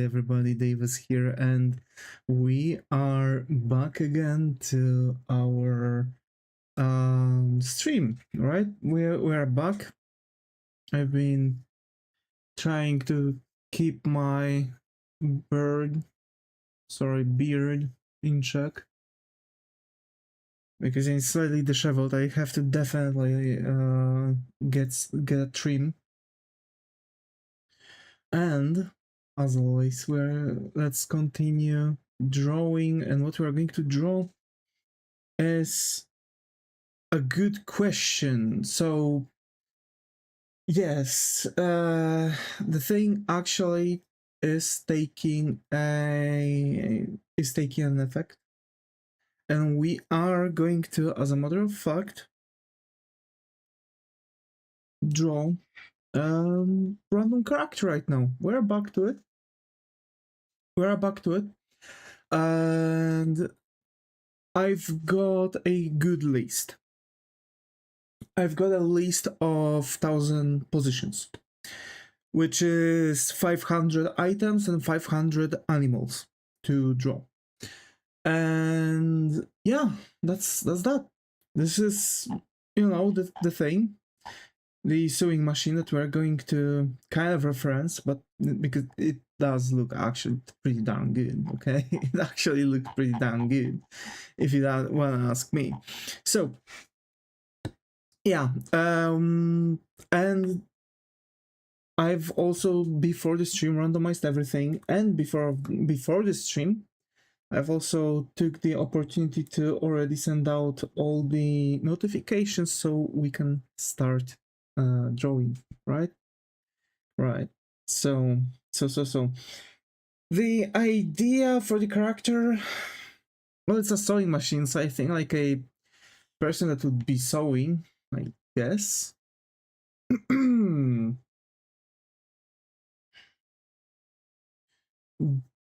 everybody, Davis here, and we are back again to our stream, right? We're back. I've been trying to keep my beard in check because it's slightly disheveled. I have to definitely get a trim. And as always, let's continue drawing, and what we're going to draw is a good question. So yes, the thing actually is taking an effect, and we are going to, as a matter of fact, draw random character right now. We're back to it, and I've got a good list. I've got a list of 1,000 positions, which is 500 items and 500 animals to draw. And yeah, that's that. This is, the thing, the sewing machine that we're going to kind of reference, but because it does look actually pretty darn good, okay? It actually looks pretty darn good, if you want to ask me. So yeah, and I've also, before the stream, randomized everything, and before the stream, I've also took the opportunity to already send out all the notifications so we can start drawing, right? Right. So the idea for the character, well, it's a sewing machine, so I think like a person that would be sewing, I guess.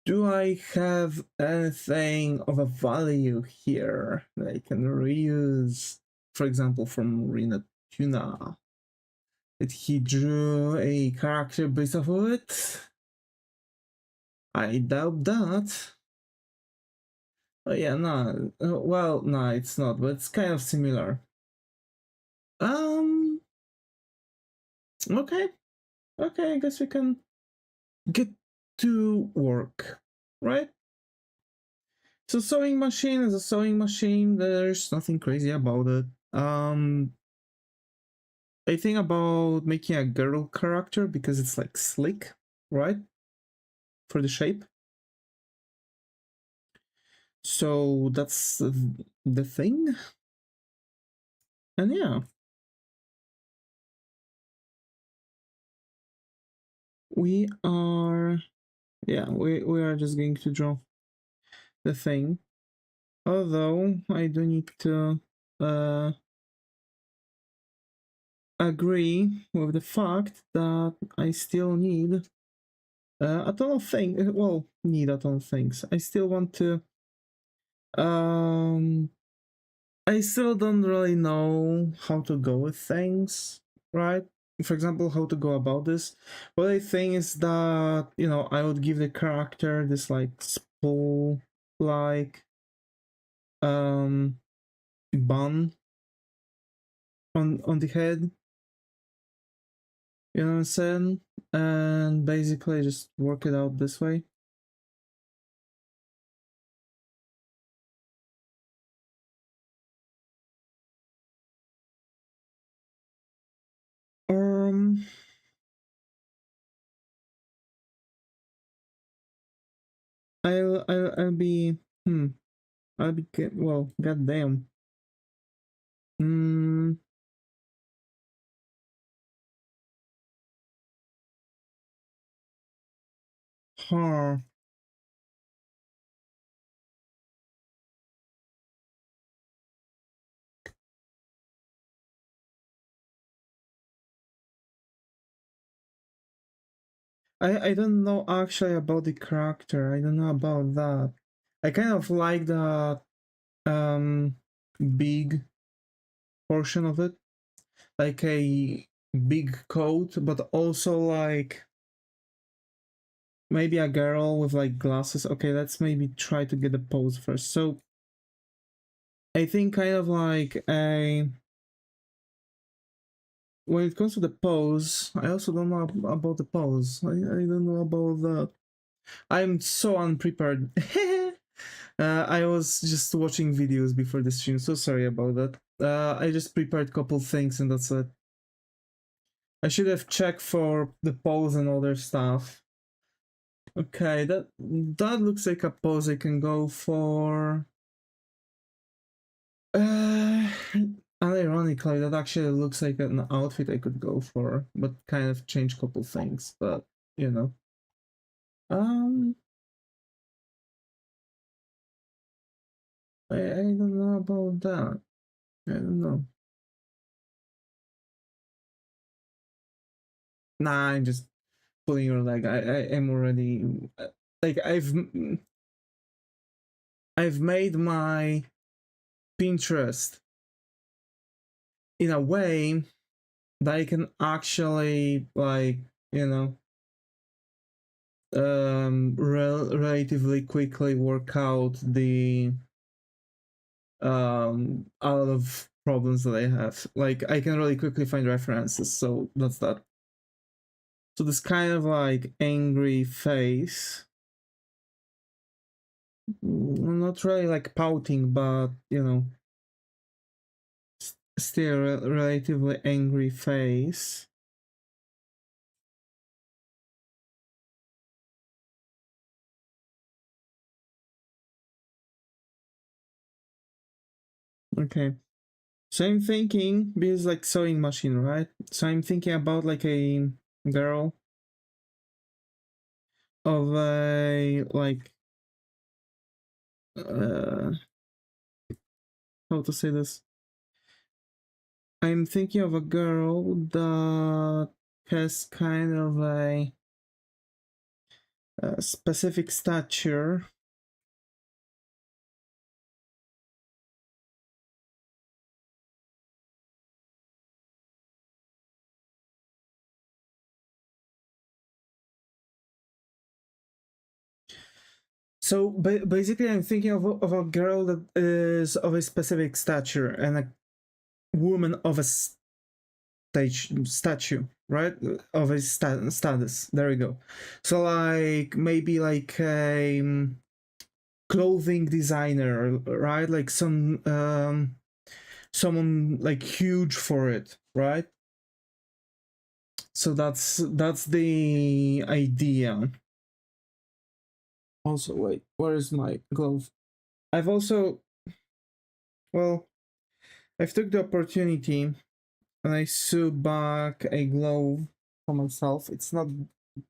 Do I have anything of a value here that I can reuse? For example, from Rina Tuna. Did he drew a character based off of it? I doubt that. Oh yeah, no. Well, no, it's not, but it's kind of similar. Okay, I guess we can get to work, right? So sewing machine is a sewing machine. There's nothing crazy about it. I think about making a girl character because it's like slick, right? For the shape. So that's the thing. And yeah. We are just going to draw the thing. Although I do need to agree with the fact that I still need a ton of things. Well, need a ton of things. I still want to. I still don't really know how to go with things, right? For example, how to go about this. What I think is that, I would give the character this like spool like bun on the head. You know what I'm saying? And basically just work it out this way. I'll be well, goddamn. Huh. I don't know actually about the character. I don't know about that. I kind of like that big portion of it, like a big coat, but also like maybe a girl with like glasses. Okay, let's maybe try to get a pose first. So I think kind of like a, when it comes to the pose, I also don't know about the pose. I don't know about that. I'm so unprepared. I was just watching videos before the stream, so sorry about that. I just prepared a couple things and that's it. I should have checked for the pose and other stuff. Okay, that looks like a pose I can go for. Unironically, that actually looks like an outfit I could go for, but kind of change a couple things, but you know. I don't know about that. I don't know. Nah, I'm just pulling your leg. I am already like I've made my Pinterest in a way that I can actually like, you know, relatively quickly work out the out of problems that I have. Like I can really quickly find references, so that's that. So this kind of like angry face, not really like pouting, but you know, still relatively angry face. Okay. So I'm thinking, because like sewing machine, right? So I'm thinking about like a girl of a like how to say this? I'm thinking of a girl that has kind of a specific stature. So basically, I'm thinking of a girl that is of a specific stature and a woman of a statue, right? Of a status. There we go. So like maybe like a clothing designer, right? Like some someone like huge for it, right? So that's the idea. Also, wait, where is my glove? I've also, well, I've took the opportunity and I sewed back a glove for myself. It's not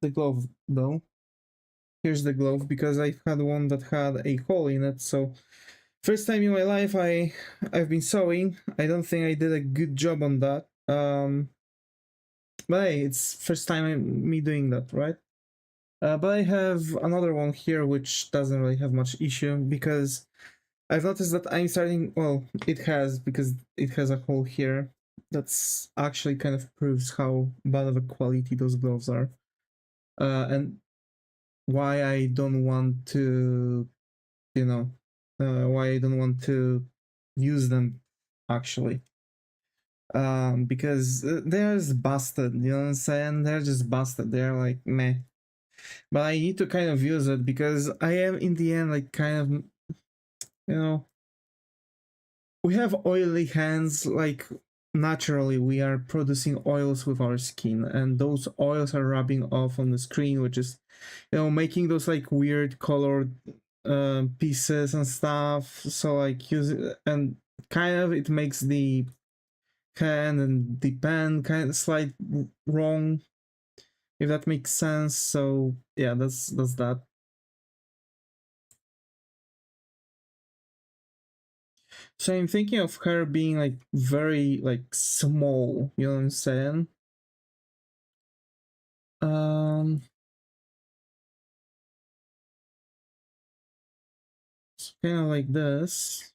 the glove though. Here's the glove because I had one that had a hole in it. So first time in my life I've been sewing. I don't think I did a good job on that. But hey, it's first time me doing that, right? But I have another one here which doesn't really have much issue because I've noticed that I'm starting, well, it has, because it has a hole here. That's actually kind of proves how bad of a quality those gloves are. And why I don't want to, you know, why I don't want to use them actually. Because they're just busted, you know what I'm saying? They're just busted. They're like meh. But I need to kind of use it because I am in the end like kind of, you know, we have oily hands, like naturally we are producing oils with our skin and those oils are rubbing off on the screen, which is, you know, making those like weird colored pieces and stuff. So like use it, and kind of it makes the hand and the pen kind of slight wrong, if that makes sense. So yeah, that's that. So I'm thinking of her being like very like small, you know what I'm saying? It's kind of like this.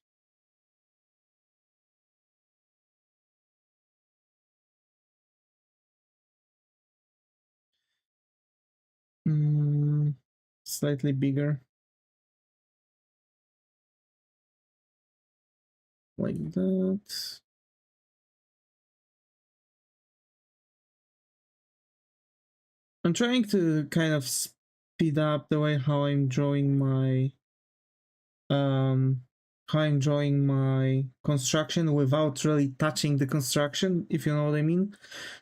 Slightly bigger. Like that. I'm trying to kind of speed up the way how I'm drawing my construction without really touching the construction, if you know what I mean.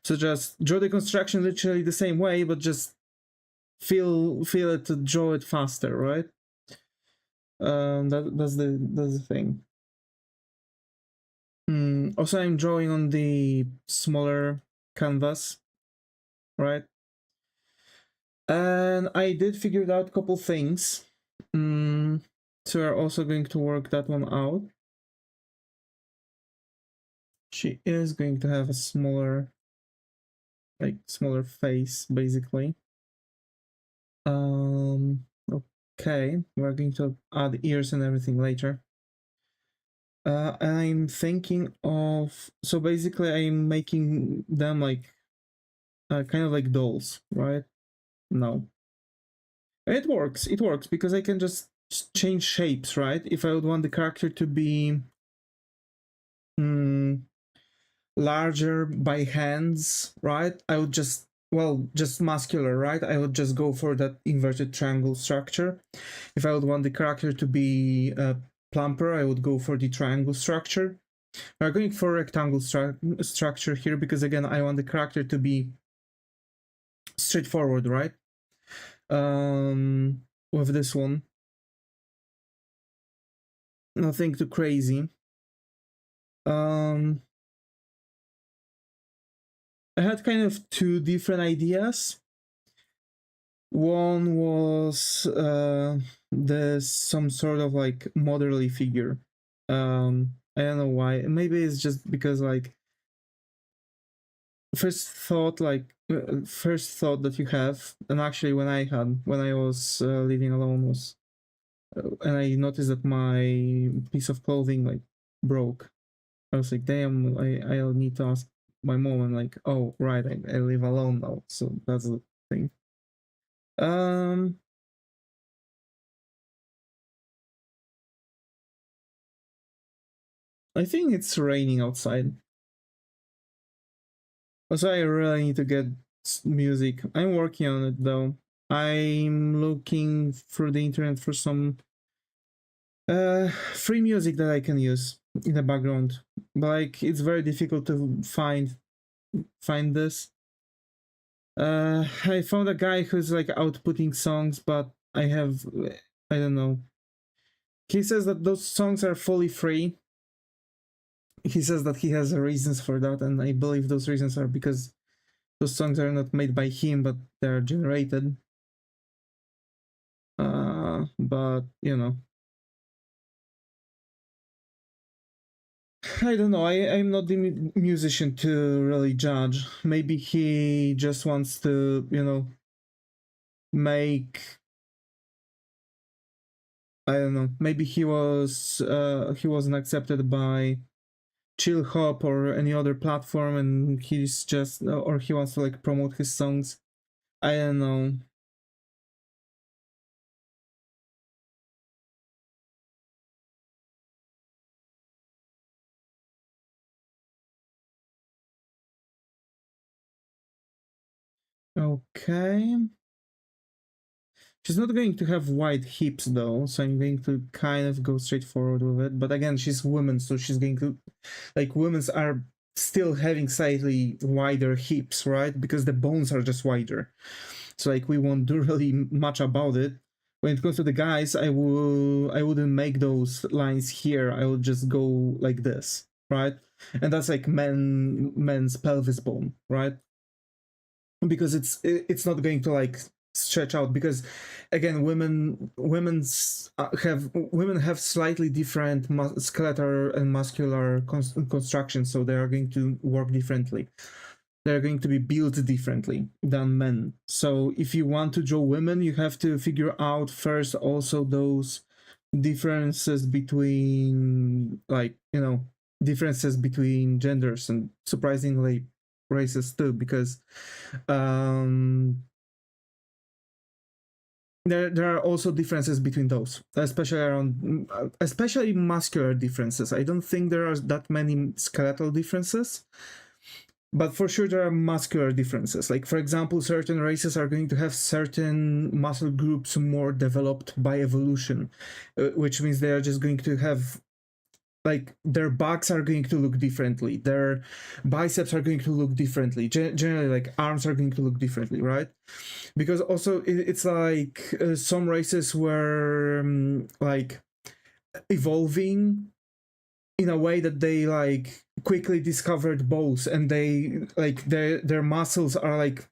So just draw the construction literally the same way, but just feel it to draw it faster, right? That's the thing. Also, I'm drawing on the smaller canvas, right? And I did figure out a couple things. So we're also going to work that one out. She is going to have a smaller face, basically. Okay, we're going to add ears and everything later. I'm thinking of, so basically I'm making them like kind of like dolls, right? No. It works because I can just change shapes, right? If I would want the character to be larger by hands, right? I would just, well, just muscular, right? I would just go for that inverted triangle structure. If I would want the character to be plumper, I would go for the triangle structure. We're going for rectangle structure here because, again, I want the character to be straightforward, right? With this one. Nothing too crazy. I had kind of two different ideas. One was there's some sort of like motherly figure. I don't know why. Maybe it's just because like first thought that you have, and actually when I was living alone was, and I noticed that my piece of clothing like broke. I was like, damn, I'll need to ask my mom, and like, oh right, I live alone now, so that's the thing. I think it's raining outside. Also, I really need to get music. I'm working on it though. I'm looking through the internet for some free music that I can use in the background. But like it's very difficult to find this. I found a guy who's like outputting songs, but I don't know. He says that those songs are fully free. He says that he has reasons for that, and I believe those reasons are because those songs are not made by him, but they're generated. But you know, I don't know. I'm not the musician to really judge. Maybe he just wants to, you know, make. I don't know. Maybe he wasn't accepted by Chill Hop or any other platform, and he's just, or he wants to like promote his songs. I don't know. Okay. She's not going to have wide hips though, so I'm going to kind of go straight forward with it. But again, she's woman, so she's going to, like, women's are still having slightly wider hips, right? Because the bones are just wider. So like we won't do really much about it. When it comes to the guys, I wouldn't make those lines here. I would just go like this, right? And that's like men's pelvis bone, right? Because it's not going to like stretch out, because again women have slightly different skeletal and muscular construction, so they are going to work differently. They're going to be built differently than men. So if you want to draw women, you have to figure out first also those differences between, like, you know, differences between genders, and surprisingly races too, because there are also differences between those, especially muscular differences. I don't think there are that many skeletal differences, but for sure there are muscular differences. Like, for example, certain races are going to have certain muscle groups more developed by evolution, which means they are just going to have, like, their backs are going to look differently, their biceps are going to look differently, generally, like, arms are going to look differently, right? Because also it's like some races were like evolving in a way that they like quickly discovered bows, and they like their muscles are like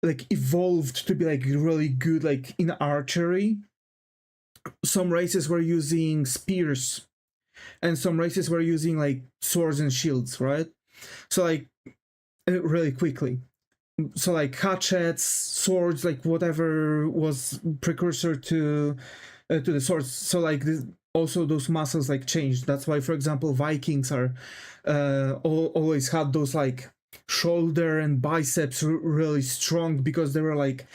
evolved to be like really good like in archery. Some races were using spears, and some races were using like swords and shields, right? So like really quickly. So like hatchets, swords, like whatever was precursor to the swords. So like this, also those muscles like changed. That's why, for example, Vikings are always had those like shoulder and biceps really strong, because they were like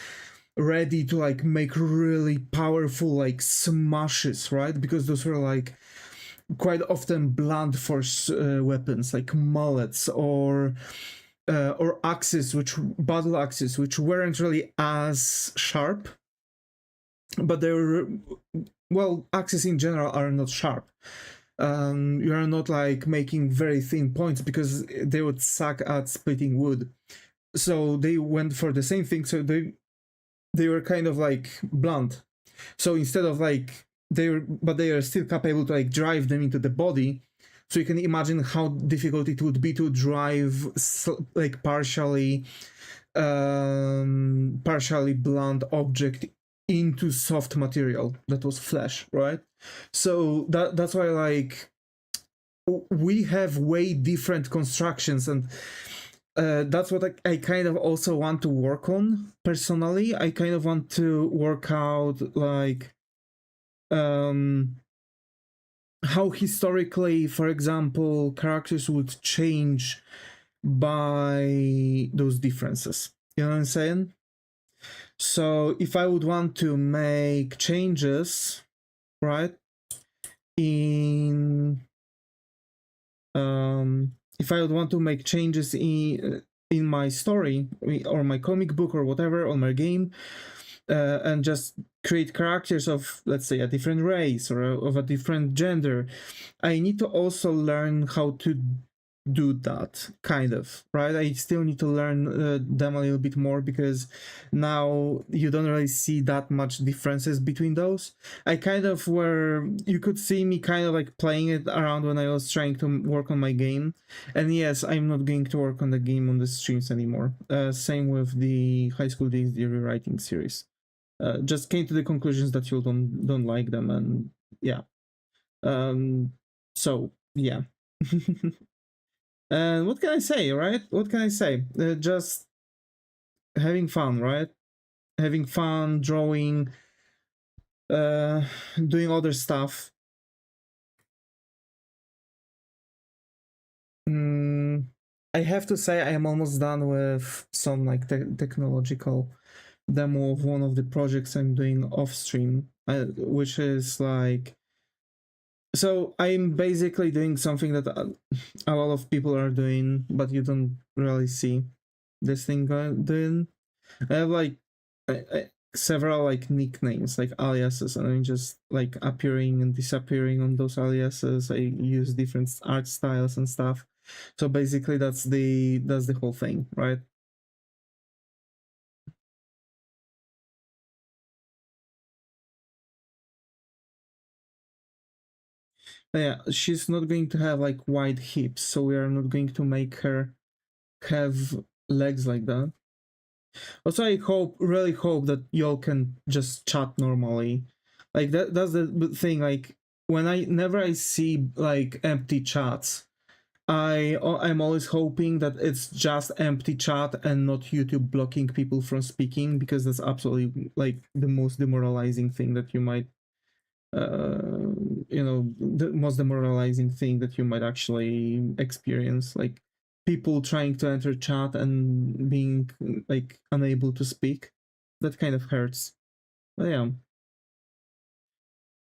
ready to like make really powerful like smashes, right? Because those were like quite often blunt force weapons like mullets or axes, battle axes, which weren't really as sharp, but they were, well, axes in general are not sharp. You are not like making very thin points, because they would suck at splitting wood. So they went for the same thing. So they were kind of like blunt. So instead of like they are still capable to like drive them into the body. So you can imagine how difficult it would be to drive like partially blunt object into soft material that was flesh, right? So that's why like we have way different constructions, and that's what I kind of also want to work on personally. I kind of want to work out like how historically, for example, characters would change by those differences. You know what I'm saying? So if I would want to make changes, right, in if I would want to make changes in my story or my comic book or whatever, on my game, and just create characters of, let's say, a different race or of a different gender, I need to also learn how to do that, kind of, right? I still need to learn them a little bit more, because now you don't really see that much differences between those. I kind of you could see me kind of like playing it around when I was trying to work on my game. And yes, I'm not going to work on the game on the streams anymore. Same with the High School DxD rewriting series. Just came to the conclusions that you don't like them, and yeah. So yeah. And what can I say, right? What can I say? Just having fun, right? Having fun, drawing, doing other stuff. I have to say I am almost done with some like technological demo of one of the projects I'm doing off stream, which is like, so I'm basically doing something that a lot of people are doing, but you don't really see this thing doing. I have like several like nicknames, like aliases, and I'm just like appearing and disappearing on those aliases. I use different art styles and stuff. So basically that's the whole thing, right? Yeah, she's not going to have like wide hips, so we are not going to make her have legs like that. Also, I really hope that y'all can just chat normally. Like that's the thing. Like whenever I see like empty chats, I'm always hoping that it's just empty chat and not YouTube blocking people from speaking, because that's absolutely like the most demoralizing thing that you might the most demoralizing thing that you might actually experience, like people trying to enter chat and being like unable to speak. That kind of hurts. But yeah.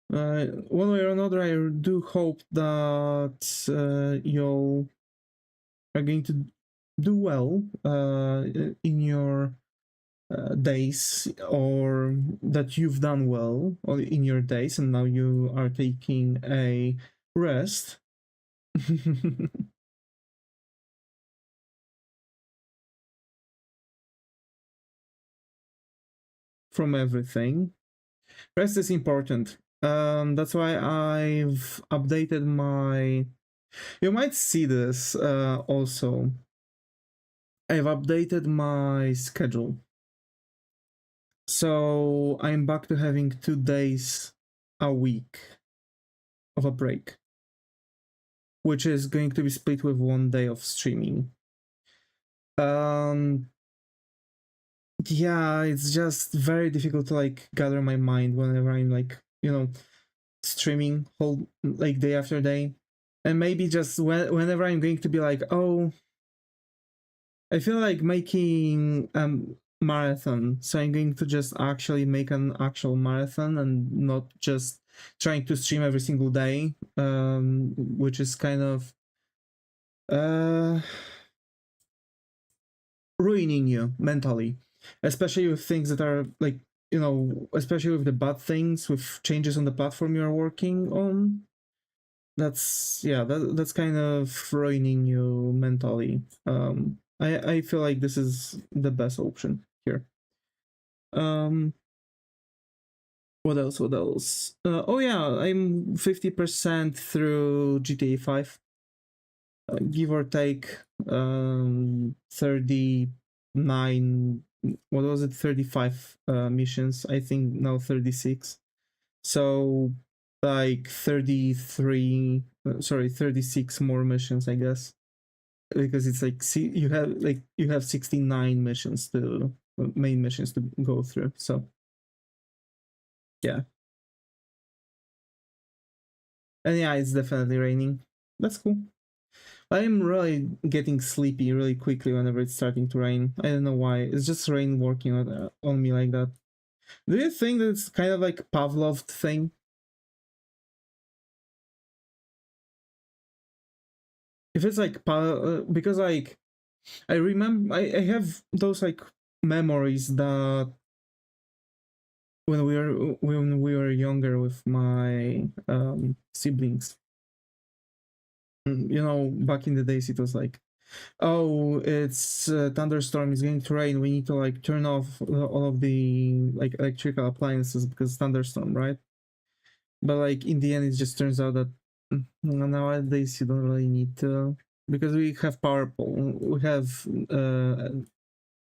One way or another, I do hope that you'll are going to do well in your days, or that you've done well in your days, and now you are taking a rest. From everything. Rest is important. That's why I've updated my. You might see this also. I've updated my schedule. So I'm back to having 2 days a week of a break, which is going to be split with 1 day of streaming. Um, yeah, it's just very difficult to like gather my mind whenever I'm like, streaming whole like day after day. And maybe just whenever I'm going to be like, oh, I feel like making marathon, so I'm going to just actually make an actual marathon and not just trying to stream every single day, which is kind of ruining you mentally, especially with things that are like, especially with the bad things, with changes on the platform you're working on. That's kind of ruining you mentally. I feel like this is the best option here. What else? What else? Oh yeah, I'm 50% through GTA 5, give or take 39. What was it? 35 missions. I think now 36. So like 33. Sorry, 36 more missions, I guess, because it's like, see, you have 69 missions to main missions to go through. So yeah. And yeah, it's definitely raining. That's cool. I'm really getting sleepy really quickly whenever it's starting to rain. I don't know why. It's just rain working on me like that. Do you think that it's kind of like Pavlov thing? If it's like because like I remember I have those like memories that when we were younger with my siblings. Back in the days, it was like, oh, it's thunderstorm, is going to rain, we need to like turn off all of the like electrical appliances because thunderstorm, right? But like in the end, it just turns out that nowadays you don't really need to, because we have power pole, we have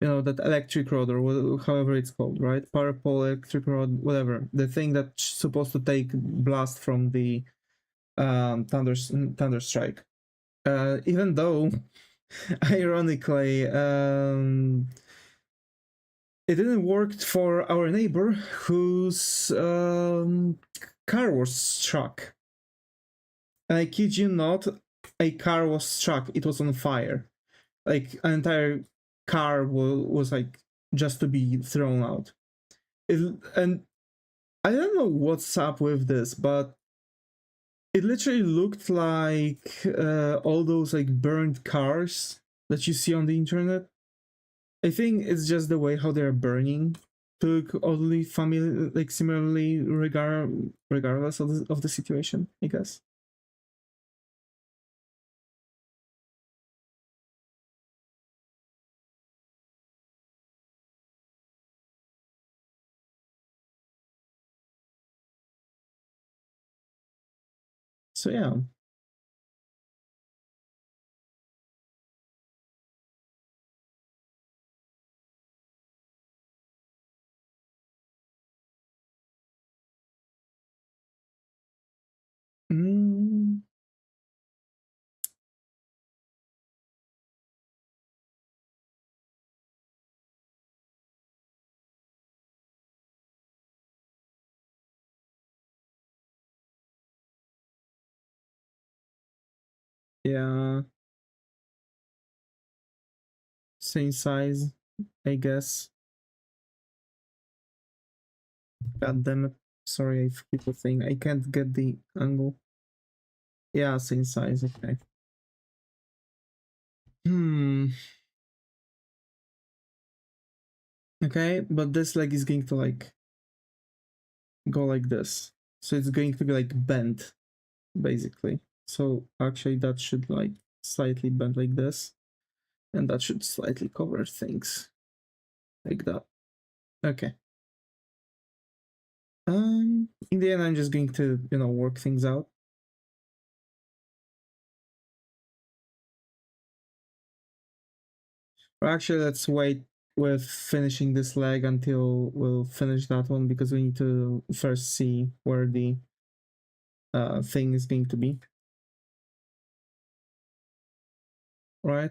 that electric rod, or however it's called, right? Power pole, electric rod, whatever, the thing that's supposed to take blast from the thunder strike. Even though ironically, it didn't work for our neighbor whose car was struck. And I kid you not, a car was struck. It was on fire. Like an entire car was like just to be thrown out. And I don't know what's up with this, but it literally looked like all those like burned cars that you see on the internet. I think it's just the way how they're burning to look oddly familiar, like similarly regardless of the situation, I guess. So yeah. Mm, yeah, same size, I guess. God damn it. Sorry, I keep the thing. I can't get the angle. Yeah, same size, okay. Okay, but this leg is going to like go like this. So it's going to be like bent, basically. So actually that should like slightly bend like this. And that should slightly cover things like that. Okay. In the end, I'm just going to, work things out. Or actually, let's wait with finishing this leg until we'll finish that one, because we need to first see where the thing is going to be. Right?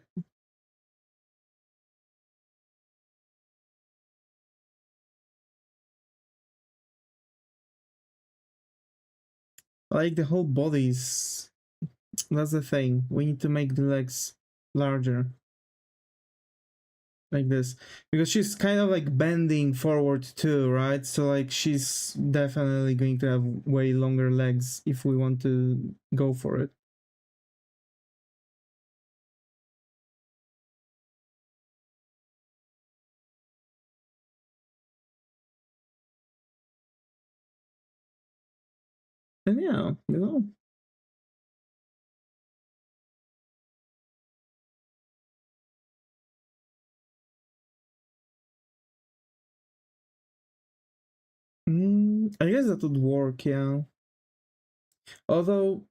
Like the whole body's, that's the thing. We need to make the legs larger. Like this, because she's kind of like bending forward too, right? So like she's definitely going to have way longer legs if we want to go for it. And yeah, I guess that would work, yeah. Although,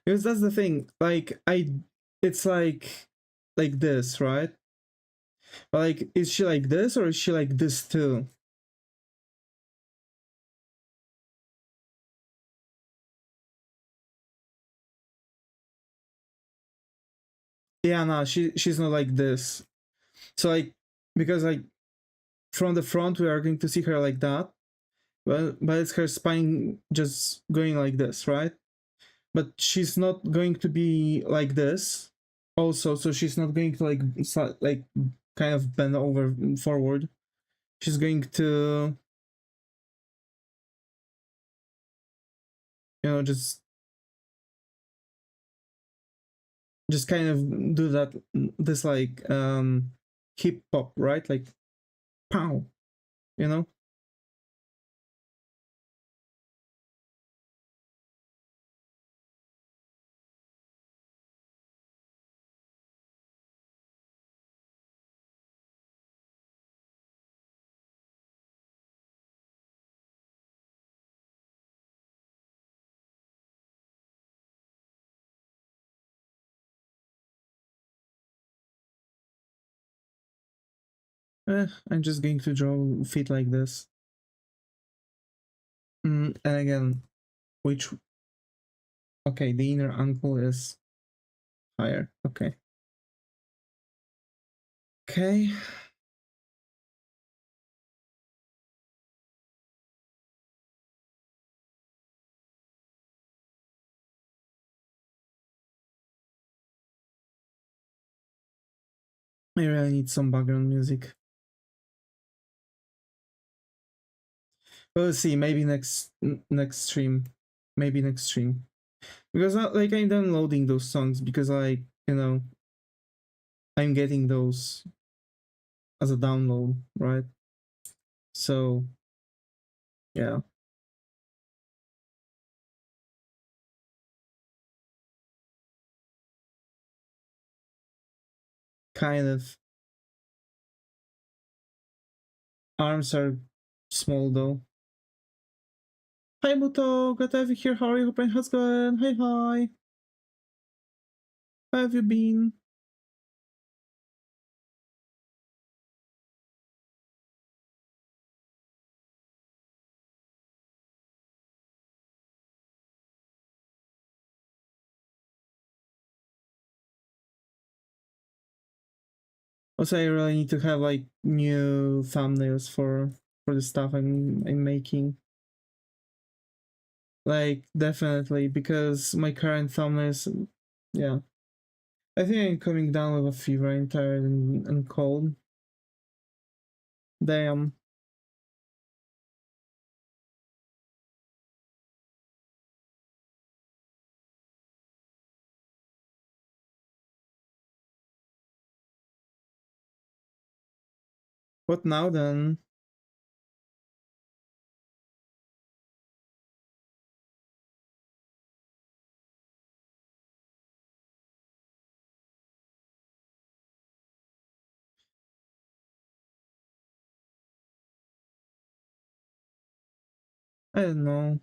because that's the thing, like it's like this, right? But like, is she like this or is she like this too? Yeah, no, she's not like this. So like, because like from the front we are going to see her like that, but it's her spine just going like this, right? But she's not going to be like this also, so she's not going to like kind of bend over forward. She's going to, just kind of do that, this like hip hop, right? Like pow, you know. I'm just going to draw feet like this. And again, which, okay, the inner ankle is higher. Okay. Okay. I really need some background music. We'll see. Maybe next stream. Maybe next stream. Because like I'm downloading those songs because I'm getting those as a download, right? So yeah. Kind of. Arms are small though. Hi Muto, glad to have you here. How are you? Hope how's going? Hi hi. How have you been? Also, I really need to have like new thumbnails for the stuff I'm making. Like definitely, because my current thumbnails, yeah. I think I'm coming down with a fever. I'm tired and cold. Damn. What now then? I don't know.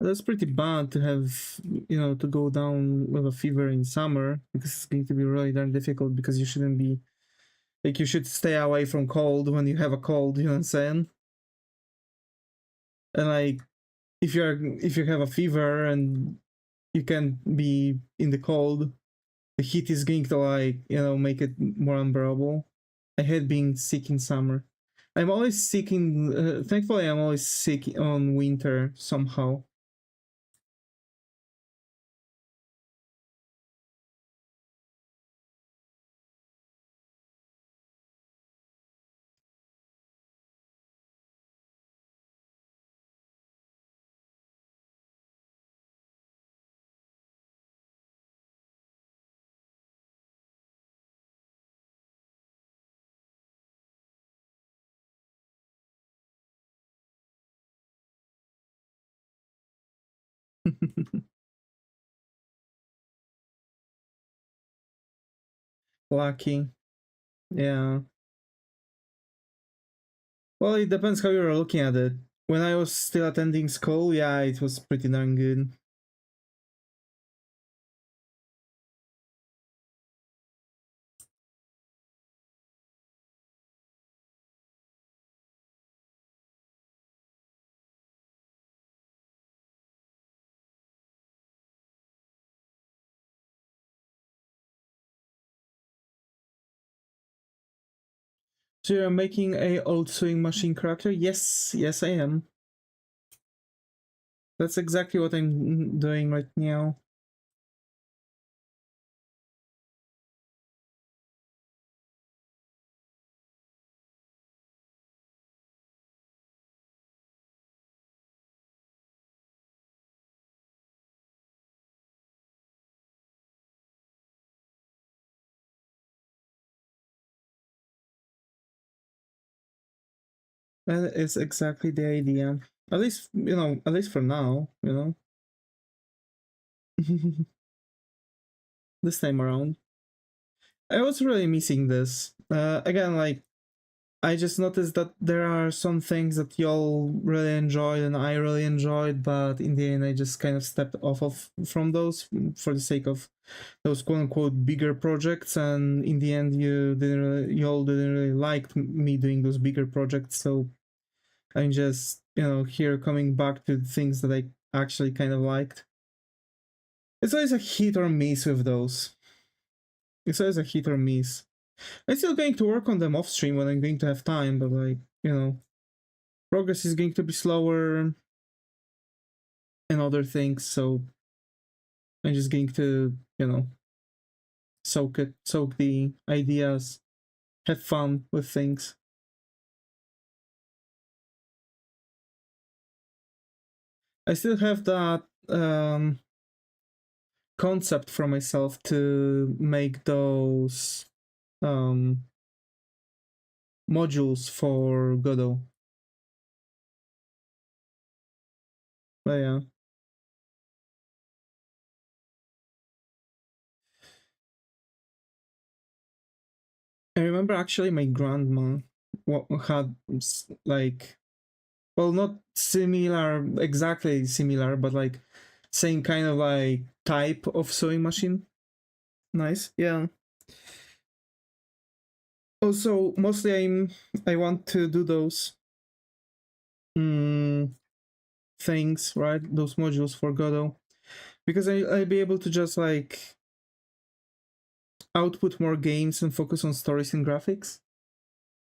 That's pretty bad to have, to go down with a fever in summer, because it's going to be really darn difficult, because you shouldn't be, like, you should stay away from cold when you have a cold, you know what I'm saying? And like, if you have a fever and you can be in the cold, the heat is going to, like, make it more unbearable. I hate being sick in summer. I'm always sick in, thankfully I'm always sick on winter somehow. Lucky. Yeah. Well, it depends how you're looking at it. When I was still attending school, yeah, it was pretty darn good. So you're making a old sewing machine character? Yes, yes I am. That's exactly what I'm doing right now. That is exactly the idea. At least, at least for now, this time around. I was really missing this. Again, like, I just noticed that there are some things that y'all really enjoyed and I really enjoyed, but in the end, I just kind of stepped off of from those for the sake of those quote unquote bigger projects. And in the end, y'all didn't really like me doing those bigger projects. So I'm just, here coming back to things that I actually kind of liked. It's always a hit or miss with those. It's always a hit or miss. I'm still going to work on them off stream when I'm going to have time, but like, progress is going to be slower and other things, so I'm just going to, soak the ideas, have fun with things. I still have that concept for myself to make those modules for Godot. But yeah. I remember actually my grandma had like, well, not similar, exactly similar, but like same kind of like type of sewing machine. Nice, yeah. Also, mostly I want to do those things, right? Those modules for Godot, because I'll be able to just like output more games and focus on stories and graphics.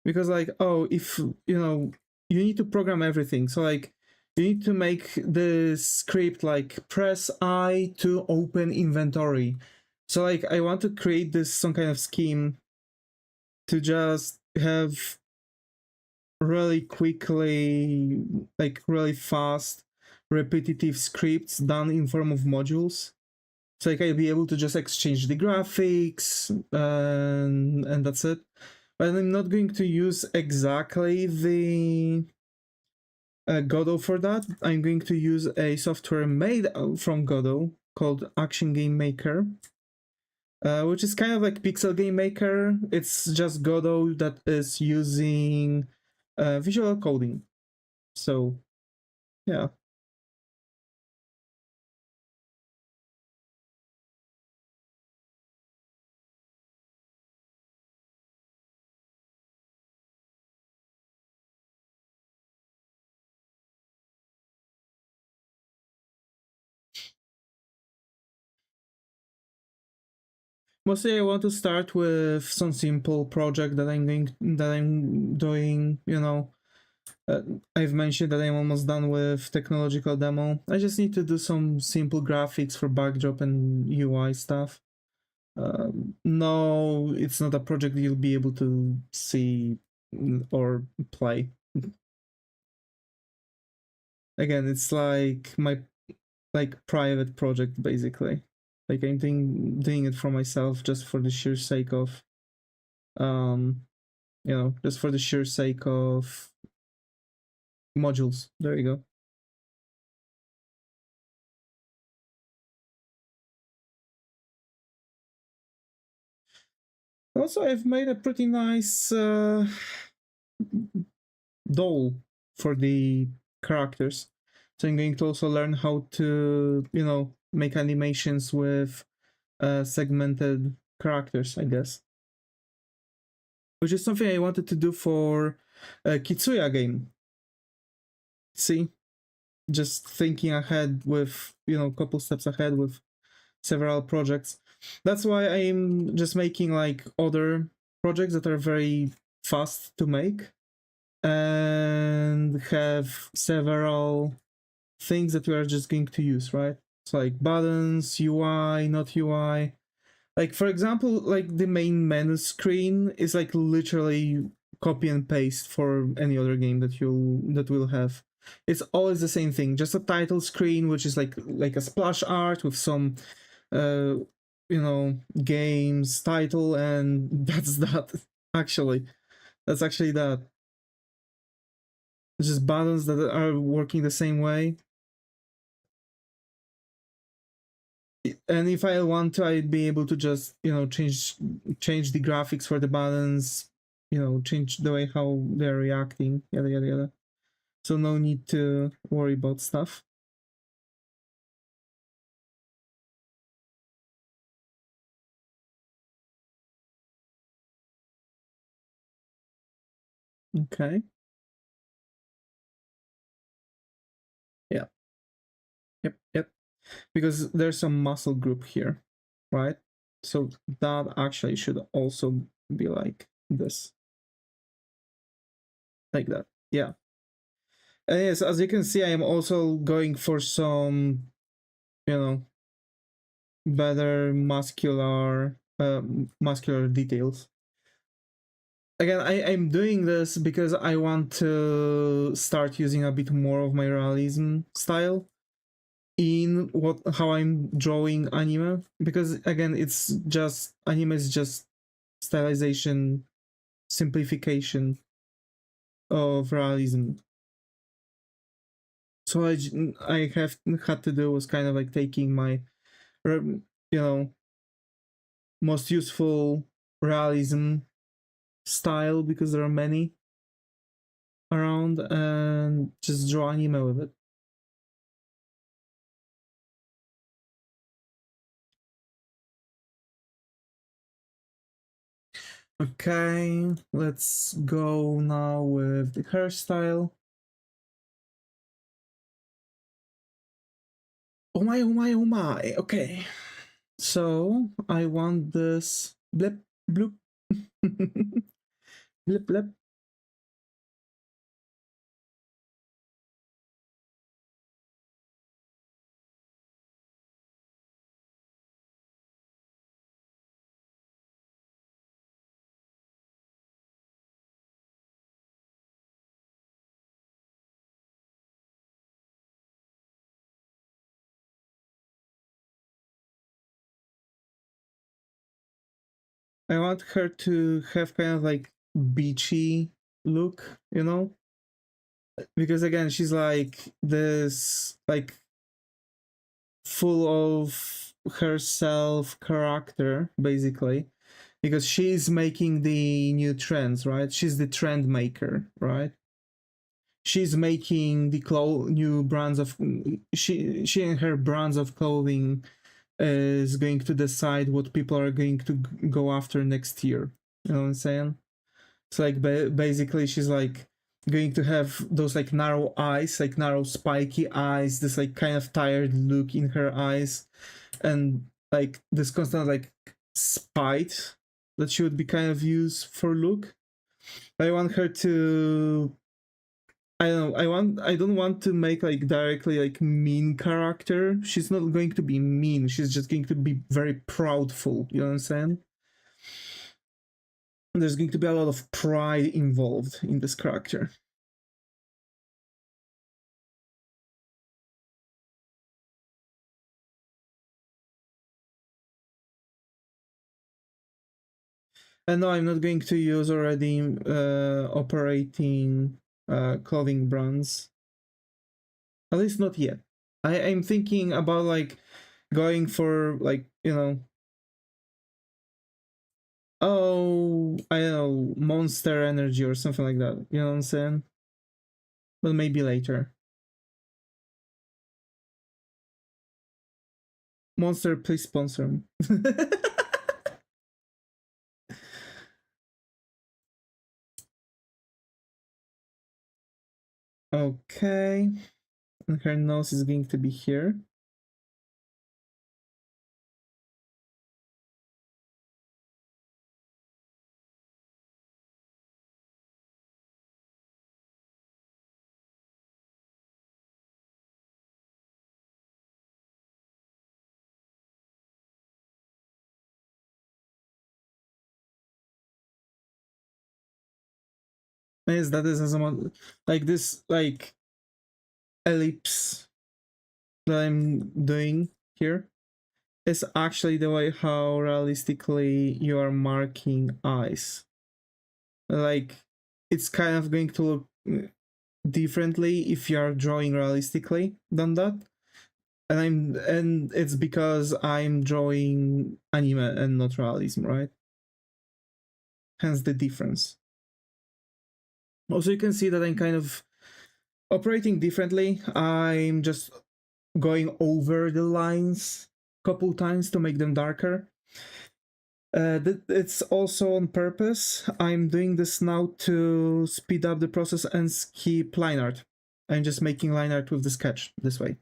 Because like, oh, if you need to program everything, so like you need to make the script like press I to open inventory. So like I want to create this some kind of scheme to just have really quickly, like really fast, repetitive scripts done in form of modules. So like I'll be able to just exchange the graphics and that's it. But I'm not going to use exactly the Godot for that. I'm going to use a software made from Godot called Action Game Maker, which is kind of like Pixel Game Maker. It's just Godot that is using visual coding. So, yeah. Mostly I want to start with some simple project that I'm doing, you know. I've mentioned that I'm almost done with technological demo. I just need to do some simple graphics for backdrop and UI stuff. No, it's not a project you'll be able to see or play. Again, it's like my private project basically. Like I'm doing it for myself just for the sheer sake of you know, just for the sheer sake of modules. There you go. Also, I've made a pretty nice doll for the characters. So I'm going to also learn how to, you know, make animations with segmented characters, I guess. Which is something I wanted to do for a Kitsuya game. See? Just thinking ahead with, you know, a couple steps ahead with several projects. That's why I'm just making like other projects that are very fast to make and have several things that we are just going to use, right? So like buttons, UI, not UI. Like for example, like the main menu screen is like literally copy and paste for any other game that will have. It's always the same thing, just a title screen, which is like a splash art with some uh you know, games title, and that's that. Actually, that's actually that. It's just buttons that are working the same way. And if I want to, I'd be able to just, you know, change the graphics for the buttons, you know, change the way how they're reacting, yada yada yada. So no need to worry about stuff. Okay. Yeah. Yep. Yep. Because there's a muscle group here, right? So that actually should also be like this, like that. Yeah. And yes, as you can see, I am also going for some, you know, better muscular details. Again, I'm doing this because I want to start using a bit more of my realism style in how I'm drawing anime, because again, it's just anime is just stylization simplification of realism. So I have had to do was kind of like taking my, you know, most useful realism style, because there are many around, and just draw anime with it. Okay, let's go now with the hairstyle. Oh my, oh my, oh my. Okay. So I want this blip bloop. Blip blip. I want her to have kind of like beachy look, you know? Because again, she's like this, like full of herself character, basically. Because she's making the new trends, right? She's the trend maker, right? She's making the new brands of she and her brands of clothing is going to decide what people are going to go after next year. You know what I'm saying? It's like basically she's like going to have those like narrow eyes, like narrow spiky eyes, this like kind of tired look in her eyes, and like this constant like spite that she would be kind of use for look. I want her to I don't know, I don't want to make like directly like mean character. She's not going to be mean, she's just going to be very proudful, you know what I'm saying? There's going to be a lot of pride involved in this character. And no, I'm not going to use already operating clothing brands. At least not yet. I'm thinking about like going for like, you know, oh, I don't know, Monster Energy or something like that. You know what I'm saying? But maybe later. Monster, please sponsor me. Okay. And her nose is going to be here. Yes, that is as a like this like ellipse that I'm doing here is actually the way how realistically you are marking eyes. Like it's kind of going to look differently if you are drawing realistically than that. And it's because I'm drawing anime and not realism, right? Hence the difference. Also, you can see that I'm kind of operating differently. I'm just going over the lines a couple times to make them darker. It's also on purpose. I'm doing this now to speed up the process and skip line art. I'm just making line art with the sketch this way.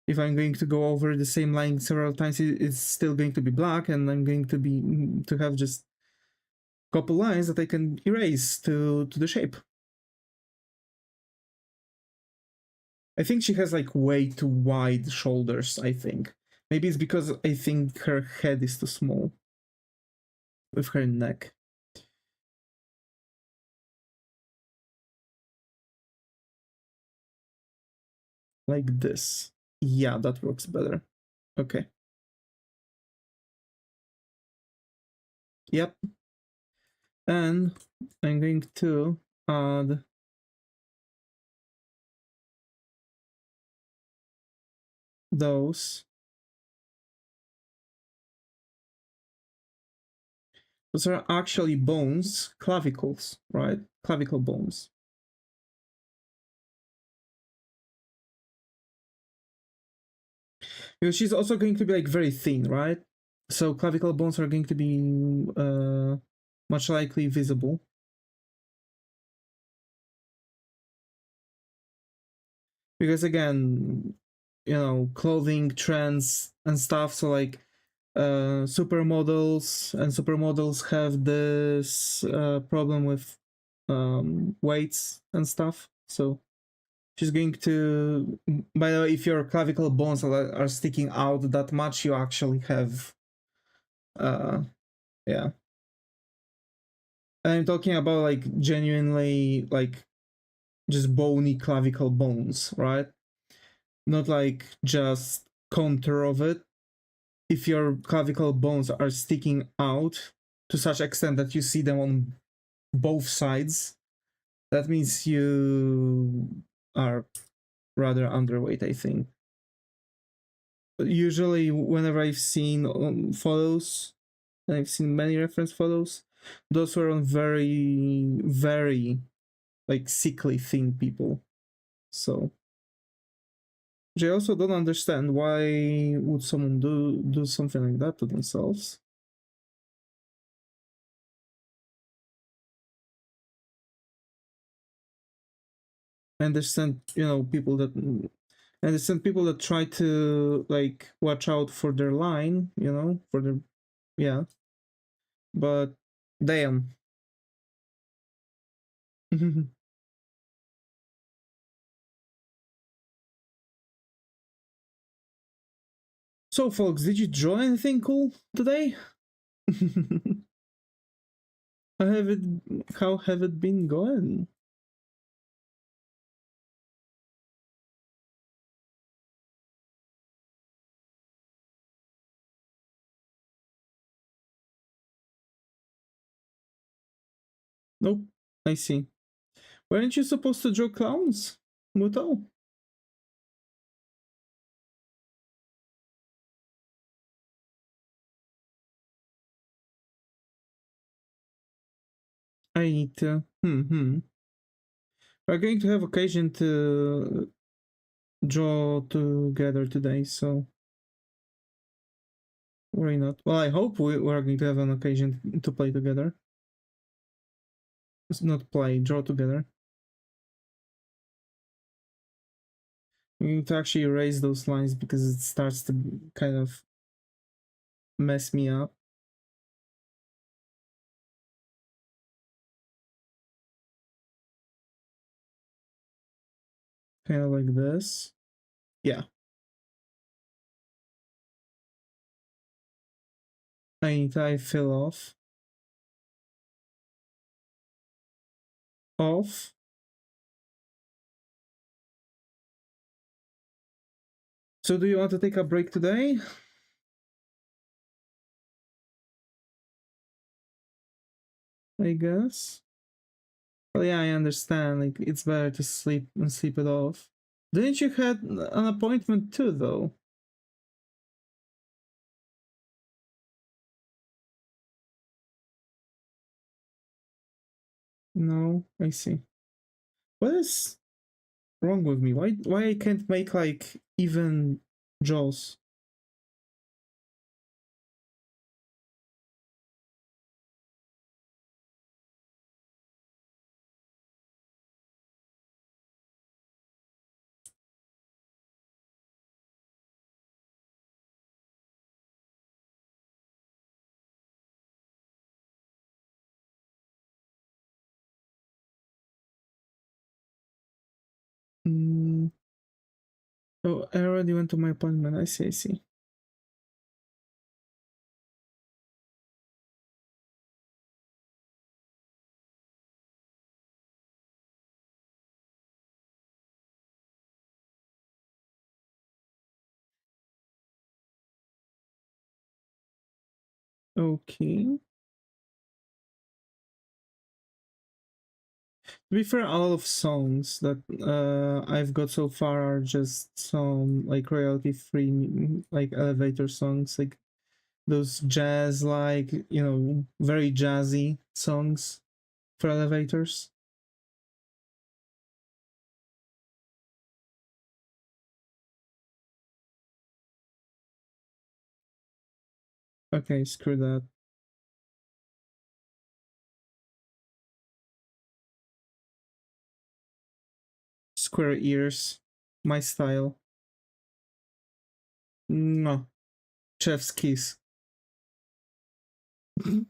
If I'm going to go over the same line several times, it's still going to be black, and I'm going to have just a couple lines that I can erase to the shape. I think she has like way too wide shoulders, I think. Maybe it's because I think her head is too small with her neck. Like this. Yeah, that works better. Okay. Yep. And I'm going to add those. Those are actually bones, clavicles, right? Clavicle bones. Because she's also going to be like very thin, right? So clavicle bones are going to be much likely visible. Because again, you know, clothing trends and stuff, so like supermodels and supermodels have this problem with weights and stuff. So she's going to, by the way, if your clavicle bones are sticking out that much, you actually have yeah. And I'm talking about like genuinely like just bony clavicle bones, right? Not like just contour of it. If your clavicle bones are sticking out, to such extent that you see them on both sides, that means you are rather underweight, I think. Usually, whenever I've seen photos, and I've seen many reference photos, those were on very, very like sickly thin people. So, which I also don't understand. Why would someone do something like that to themselves? I understand, people that try to like watch out for their line, for their, yeah, but damn. So, folks, did you draw anything cool today? How have it been going? Nope, I see. Weren't you supposed to draw clowns, Muto? I need to. We're going to have occasion to draw together today, so why not? Well, I hope we're going to have an occasion to play together. It's not play, draw together. We need to actually erase those lines because it starts to kind of mess me up. Kind of like this. Yeah. I fill off. Off. So do you want to take a break today? I guess. Well, yeah, I understand. Like, it's better to sleep and sleep it off. Didn't you had an appointment too, though? No, I see. What is wrong with me? Why I can't make like even jaws? Oh, I already went to my appointment. I see, I see. Okay. To be fair, a lot of songs that I've got so far are just some like royalty free like elevator songs, like those jazz like very jazzy songs for elevators. Okay, screw that. Square ears, my style. No, chef's kiss. When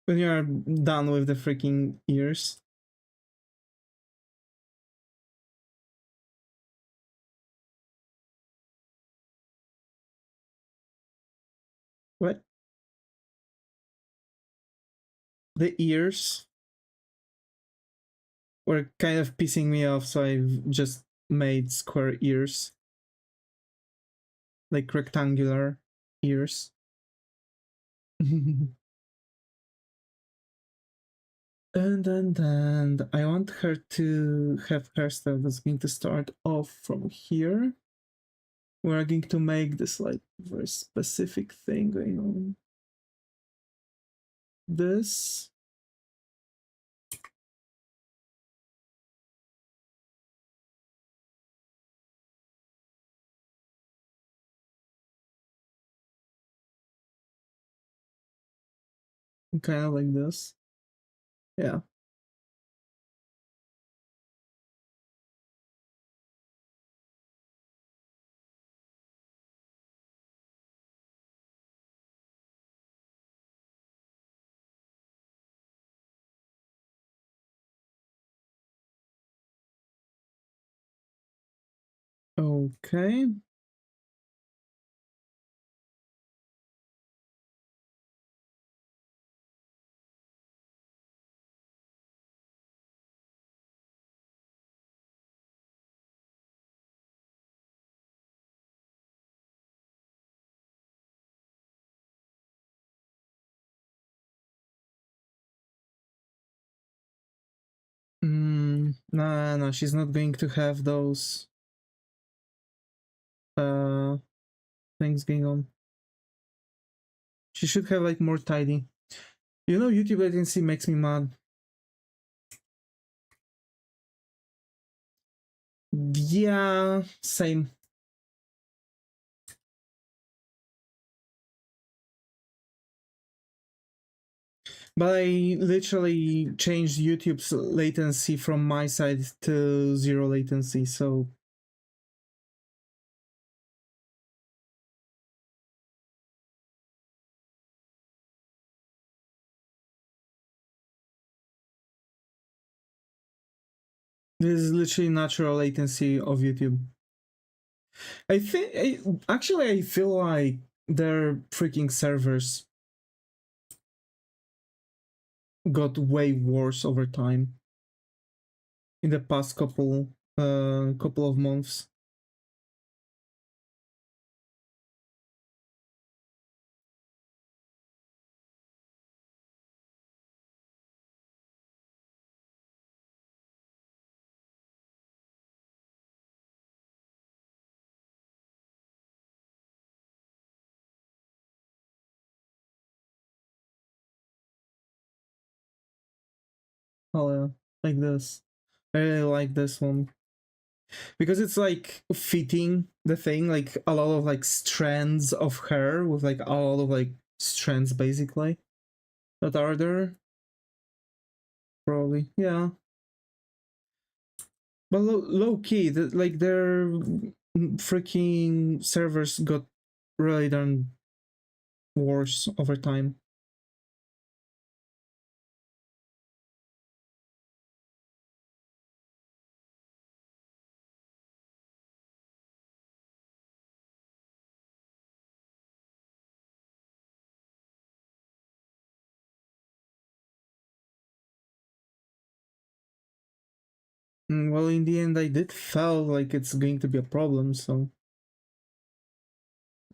you're done with the freaking ears. What? The ears were kind of pissing me off, so I've just made square ears. like rectangular ears. And I want her to have hairstyle that's going to start off from here. We're going to make this like very specific thing going on. This. Kind of like this. Yeah. Okay. No, she's not going to have those things going on. She should have like more tidy. You know, YouTube latency makes me mad. Yeah, same. But I literally changed YouTube's latency from my side to 0 latency, so this is literally natural latency of YouTube. I feel like their freaking servers got way worse over time in the past couple of months. Oh, like this. I really like this one because it's like fitting the thing, like a lot of like strands of hair with like a lot of like strands basically that are there. Probably, yeah. But low key, like their freaking servers got really done worse over time. Well, in the end, I did felt like it's going to be a problem, so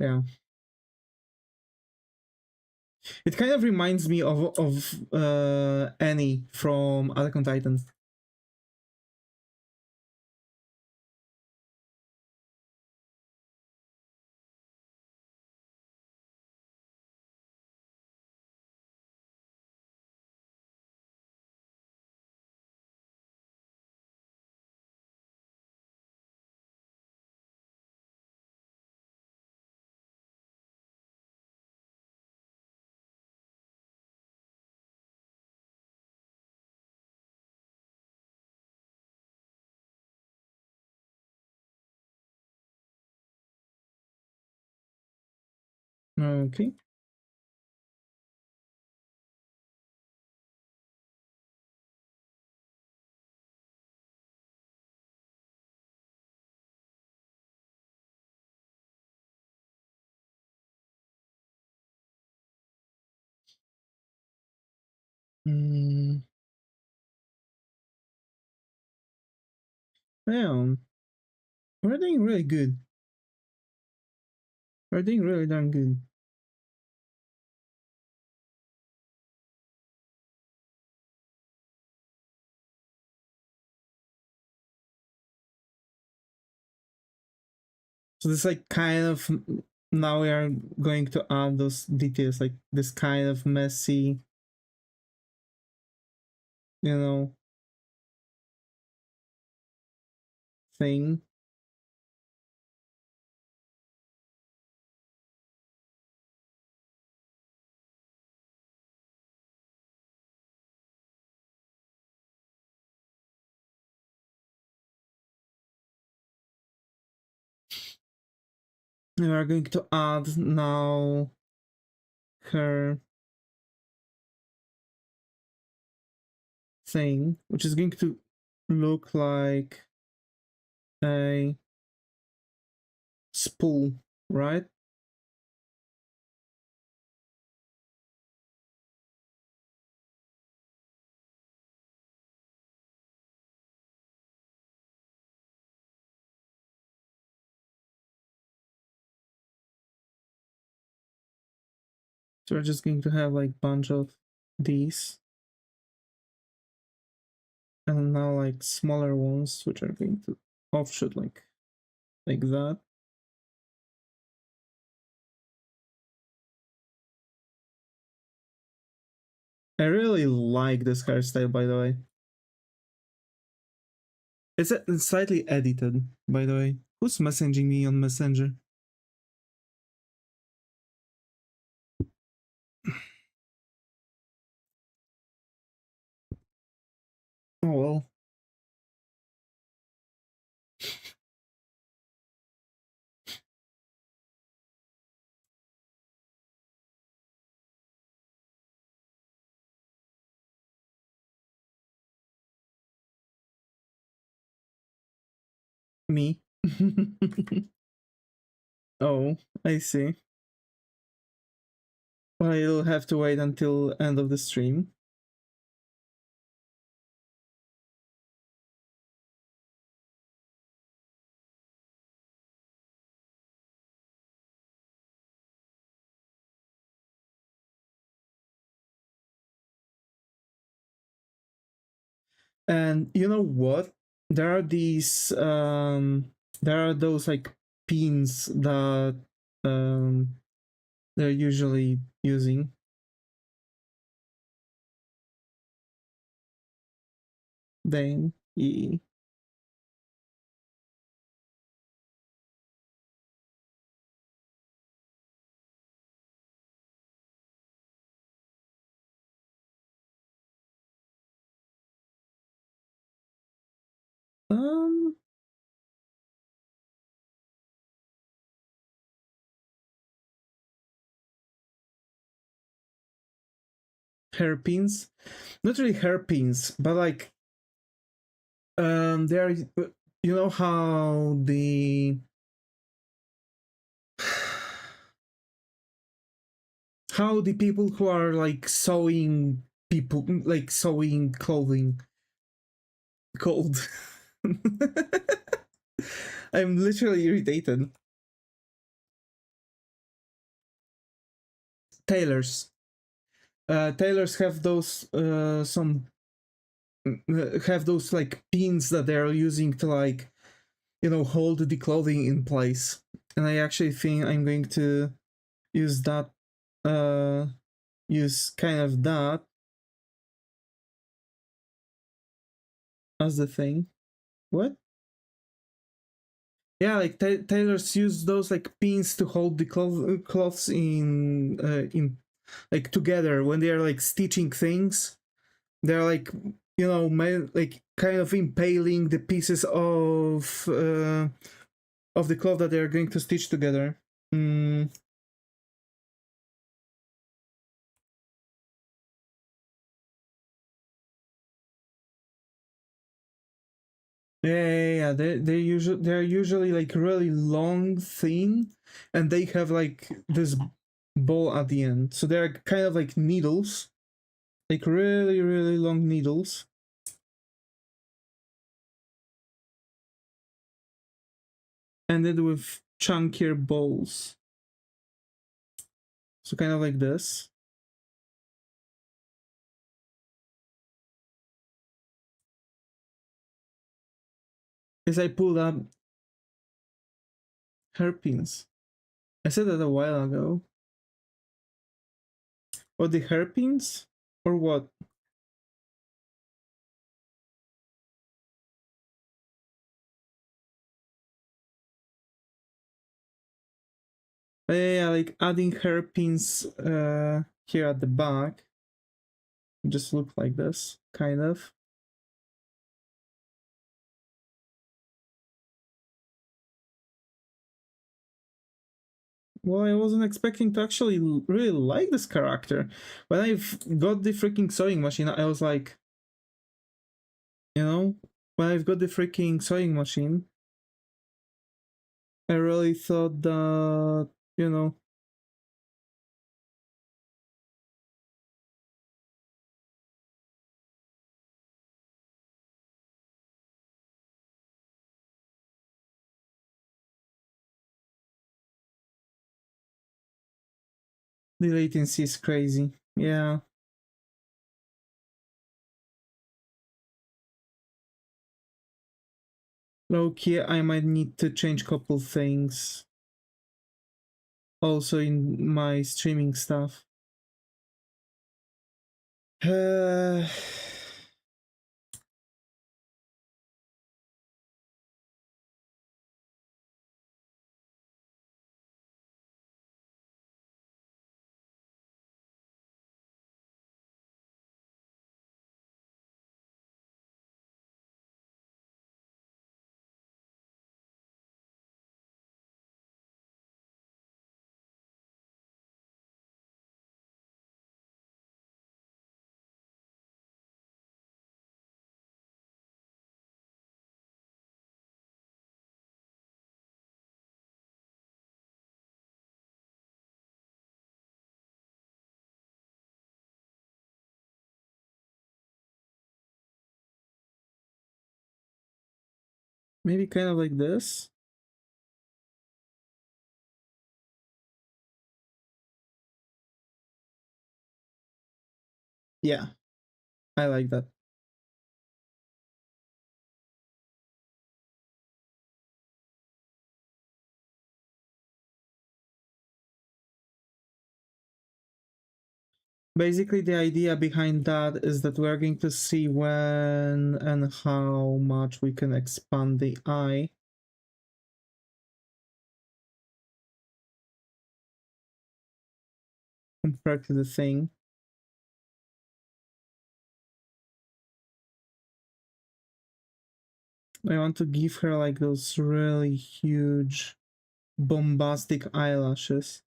yeah. It kind of reminds me of Annie from Attack on Titan. Okay. Mm, yeah, we're doing really good. We're doing really darn good. So this like kind of, now we are going to add those details, like this kind of messy, you know, thing. We are going to add now her thing, which is going to look like a spool, right? So we're just going to have like bunch of these, and now like smaller ones which are going to offshoot like that. I really like this hairstyle, by the way. It's slightly edited, by the way. Who's messaging me on Messenger? Oh well. Me? Oh, I see. Well, you'll have to wait until end of the stream. And you know what? There are these there are those like pins that they're usually using. Then um hairpins, not really hairpins, but like there, you know how the how the people who are like sewing people, like sewing clothing, called. I'm literally irritated. Tailors. Tailors have those some have those like pins that they're using to like, you know, hold the clothing in place. And I actually think I'm going to use that, use kind of that as the thing. What? Yeah, like tailors use those like pins to hold the cloths in like together when they are like stitching things. They're like, you know, like kind of impaling the pieces of the cloth that they are going to stitch together. Mm. Yeah. They're usually like really long, thin, and they have like this ball at the end. So they're kind of like needles, like really, really long needles. Ended with chunkier balls. So kind of like this. As I pulled up hairpins. I said that a while ago. Or the hairpins? Or what? Yeah, like adding hairpins here at the back. Just look like this, kind of. Well, I wasn't expecting to actually really like this character. When I've got the freaking sewing machine, I was like, you know, when I've got the freaking sewing machine, I really thought that, you know, the latency is crazy. Yeah. Low-key, I might need to change a couple things. Also in my streaming stuff. Maybe kind of like this. Yeah, I like that. Basically, the idea behind that is that we're going to see when and how much we can expand the eye. Compared to the thing. I want to give her like those really huge, bombastic eyelashes.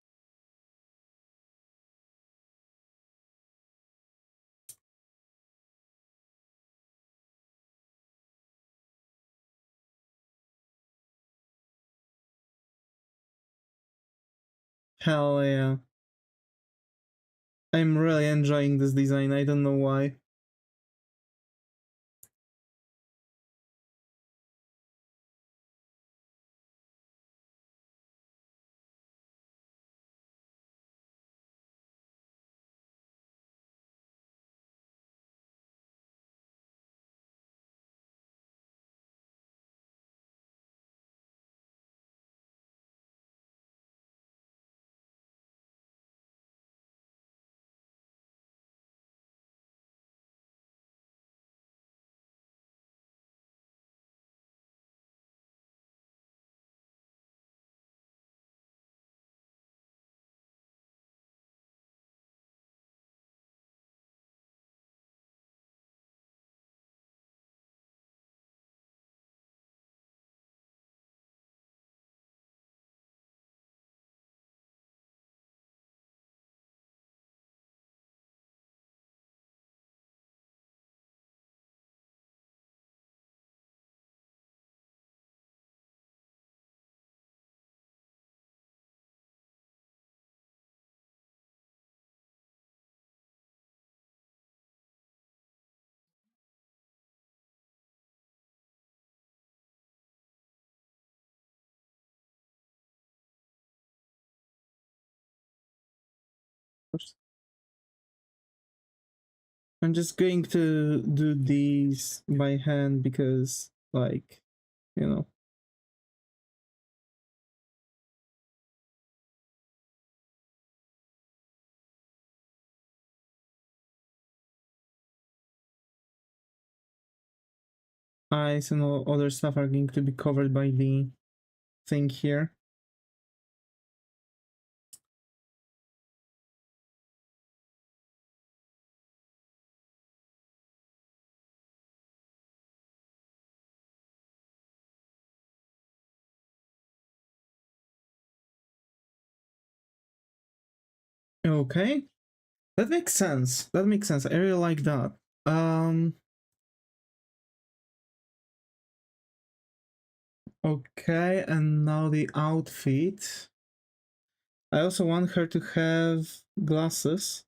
Hell yeah. I'm really enjoying this design, I don't know why. course. I'm just going to do these by hand because, like, you know. Eyes and all other stuff are going to be covered by the thing here. Okay, that makes sense. That makes sense. I really like that. Okay, and now the outfit. I also want her to have glasses.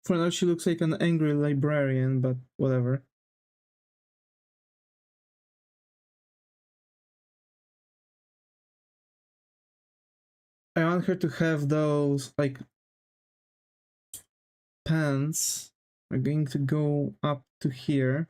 For now, she looks like an angry librarian, but whatever. I want her to have those, like, pants are going to go up to here.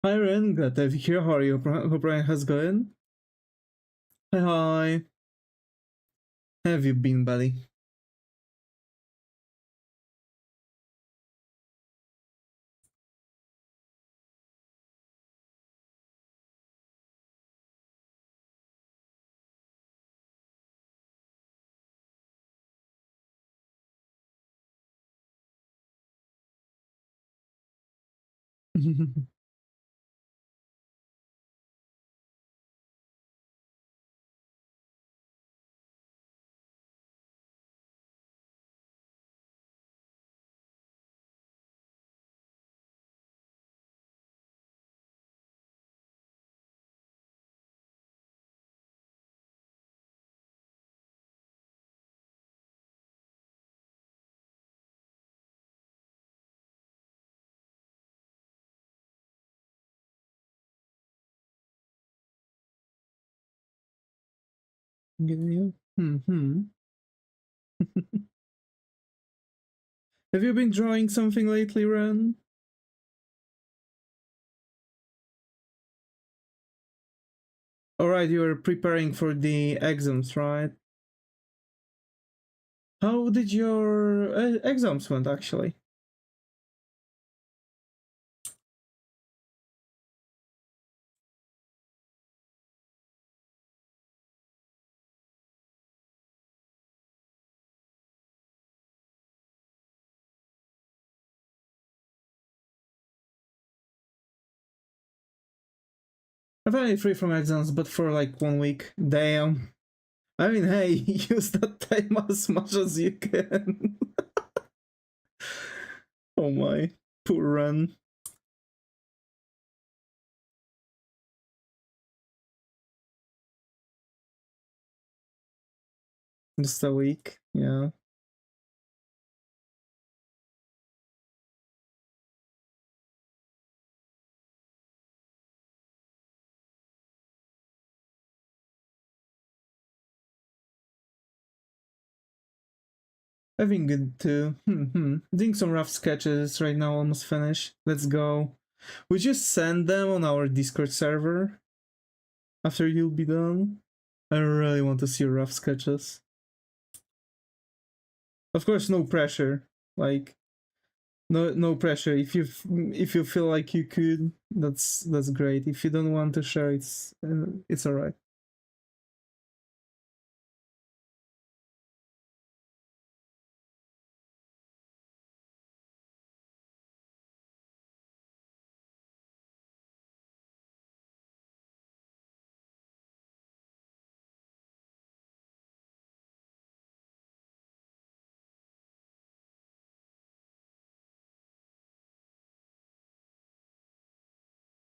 Hi Ren, glad to have you here. How are you? Hope Ryan has going. Hi. How have you been, buddy? Have you been drawing something lately, Ren? Alright, you were preparing for the exams, right? How did your exams went, actually? I'm finally free from exams, but for like 1 week. Damn. I mean, hey, use that time as much as you can. Oh my, poor Ren. Just a week, yeah. I've been good too. Doing some rough sketches right now, almost finished. Let's go. Would you send them on our Discord server after you'll be done? I really want to see your rough sketches. Of course, no pressure. Like, no pressure. If you feel like you could, that's great. If you don't want to share, it's alright.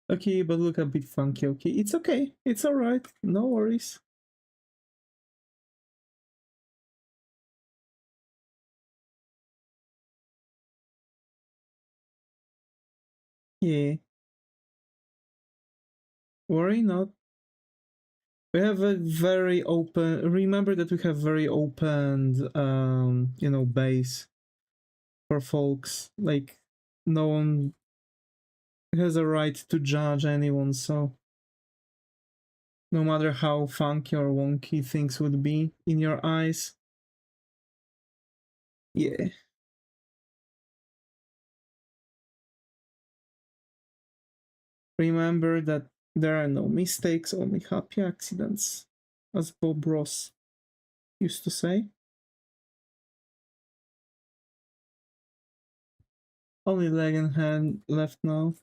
Okay, but look a bit funky. Okay, it's okay. It's alright. No worries. Yeah. Worry not. We have a very open. Remember that we have very open, base for folks. Like, no one has a right to judge anyone, so no matter how funky or wonky things would be in your eyes. Yeah. Remember that there are no mistakes, only happy accidents, as Bob Ross used to say. Only leg and hand left now.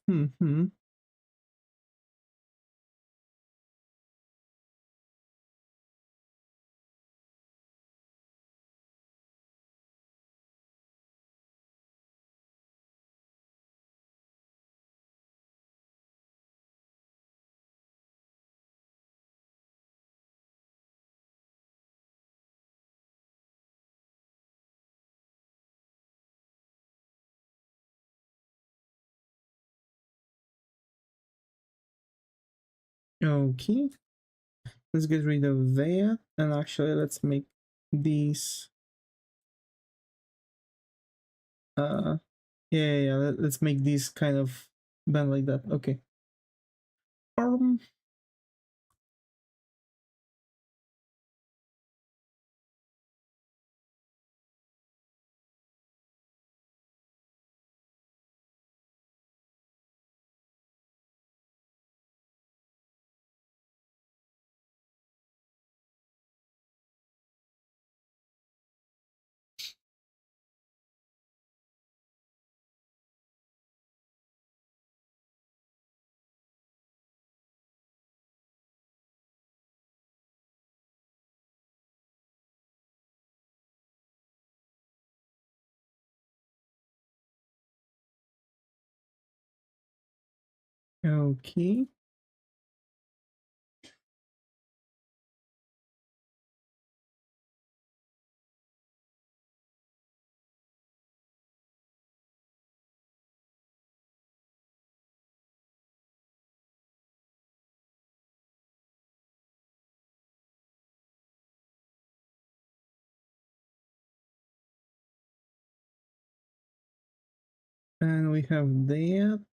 Okay. Let's get rid of that. And actually, let's make these. Yeah. Let's make these kind of bend like that. Okay. Okay. And we have that.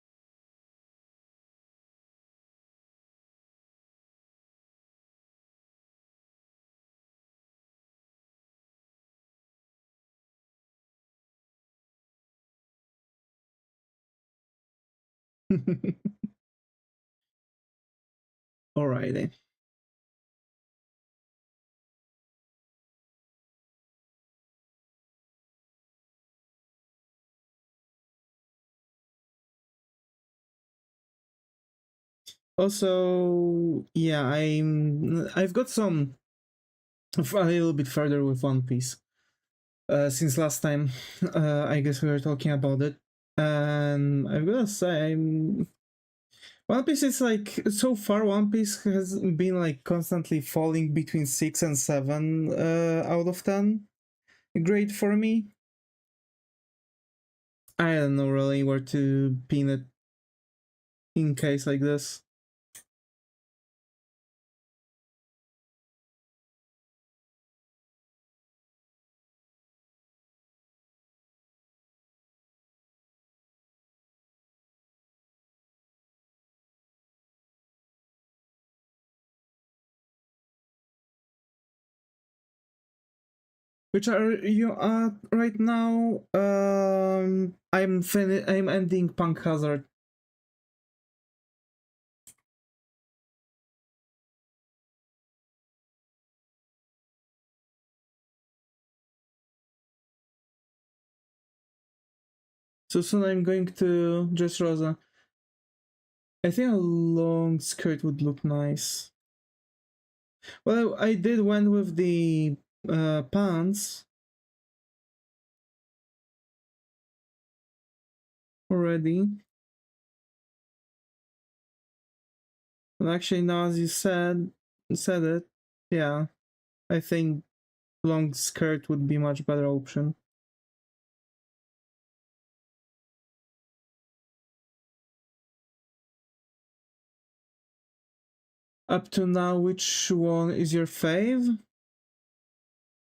Alrighty. Also, yeah, I've got some a little bit further with One Piece. Since last time, I guess we were talking about it, and I've gotta say, One Piece is like so far. One Piece has been like constantly falling between 6 and 7 out of 10. Great for me. I don't know really where to pin it in case like this. Which are you at right now? I'm ending Punk Hazard. So soon I'm going to Dressrosa. I think a long skirt would look nice. Well, I did went with the pants already. And actually, now as you said it, yeah, I think long skirt would be much better option. Up to now, which one is your fave?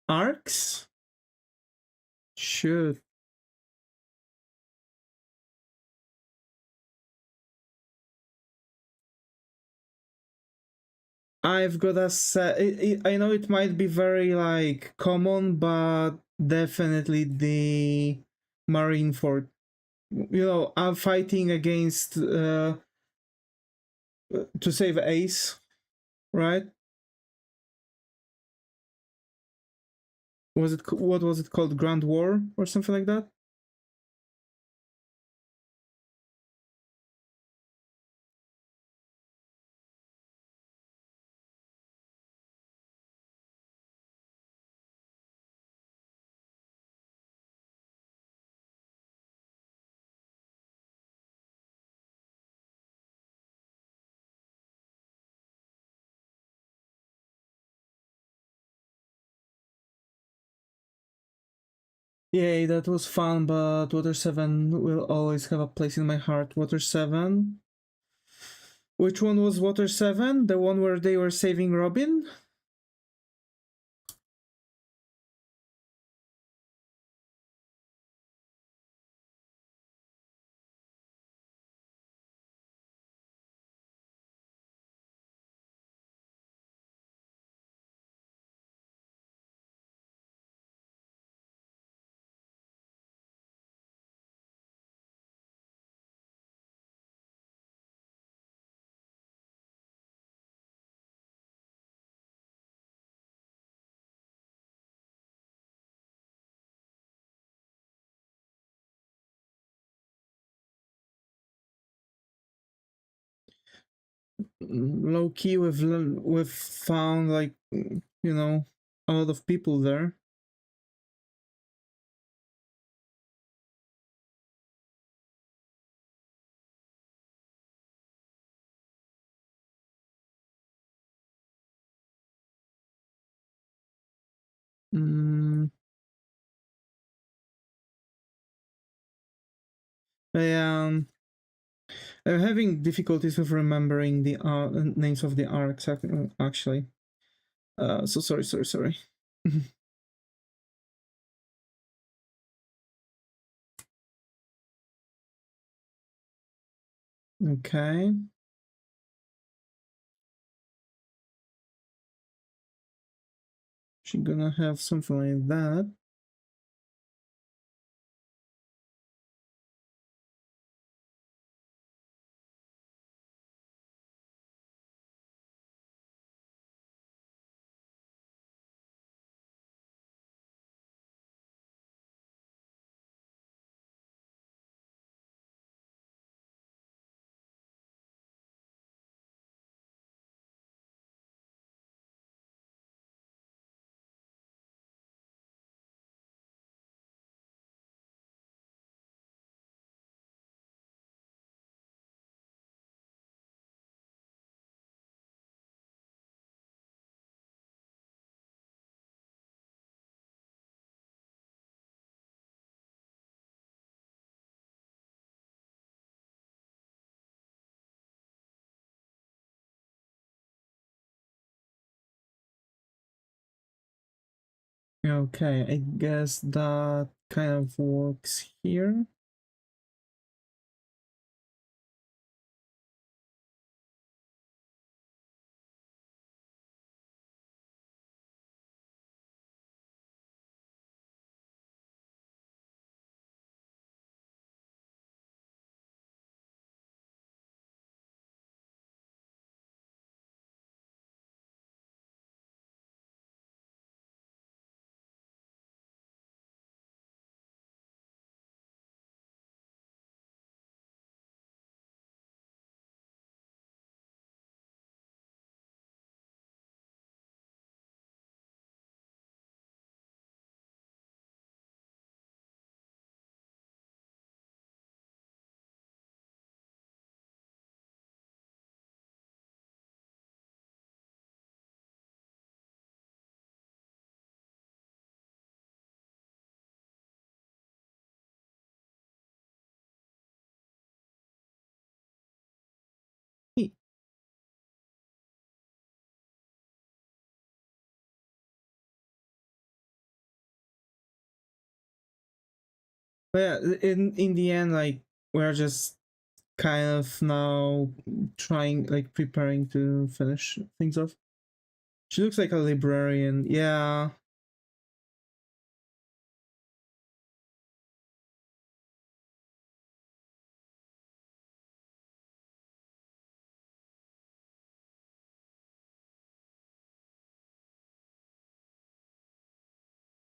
Arcs? Shoot. I've gotta say, I know it might be very like common, but definitely the Marineford. You know, I'm fighting against to save Ace, right? What was it called? Grand War or something like that? Yay, that was fun, but Water 7 will always have a place in my heart. Water 7. Which one was Water 7? The one where they were saving Robin? Low key, we've found like you know a lot of people there. Mm, yeah, I'm having difficulties with remembering the names of the arcs actually. So sorry. Okay. She's gonna have something like that. Okay, I guess that kind of works here. But yeah, in the end, like we're just kind of now trying, like preparing to finish things off. She looks like a librarian, yeah.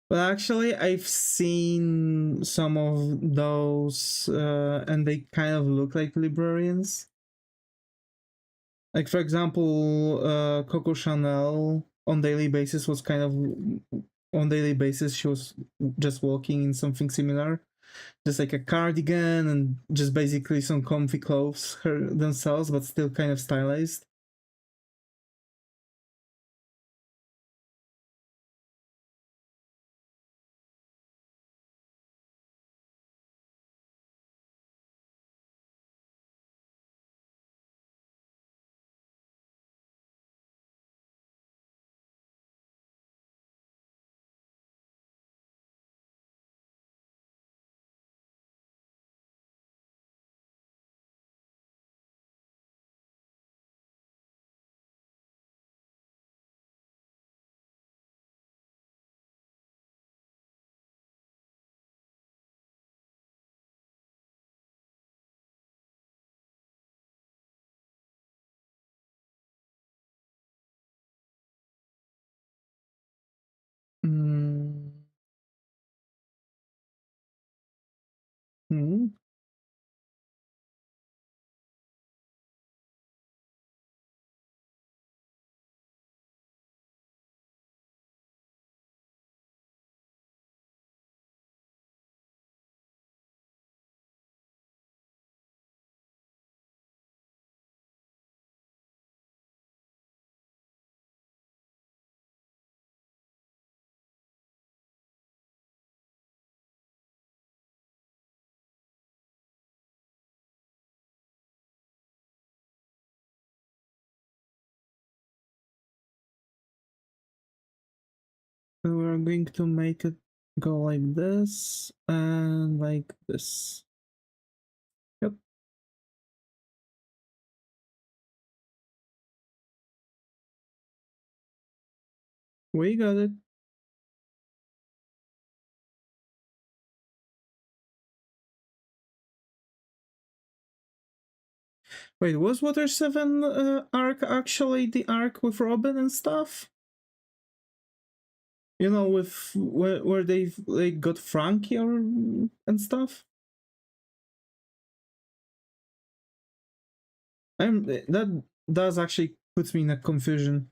But actually, I've seen some of those, and they kind of look like librarians. Like for example, Coco Chanel on daily basis was kind of on daily basis she was just walking in something similar, just like a cardigan and just basically some comfy clothes her themselves, but still kind of stylized. Mm. Hmm. So we're going to make it go like this and like this. Yep, we got it. Wait, was Water 7 arc actually the arc with Robin and stuff? You know, with where they like got Frankie or and stuff. That does actually puts me in a confusion.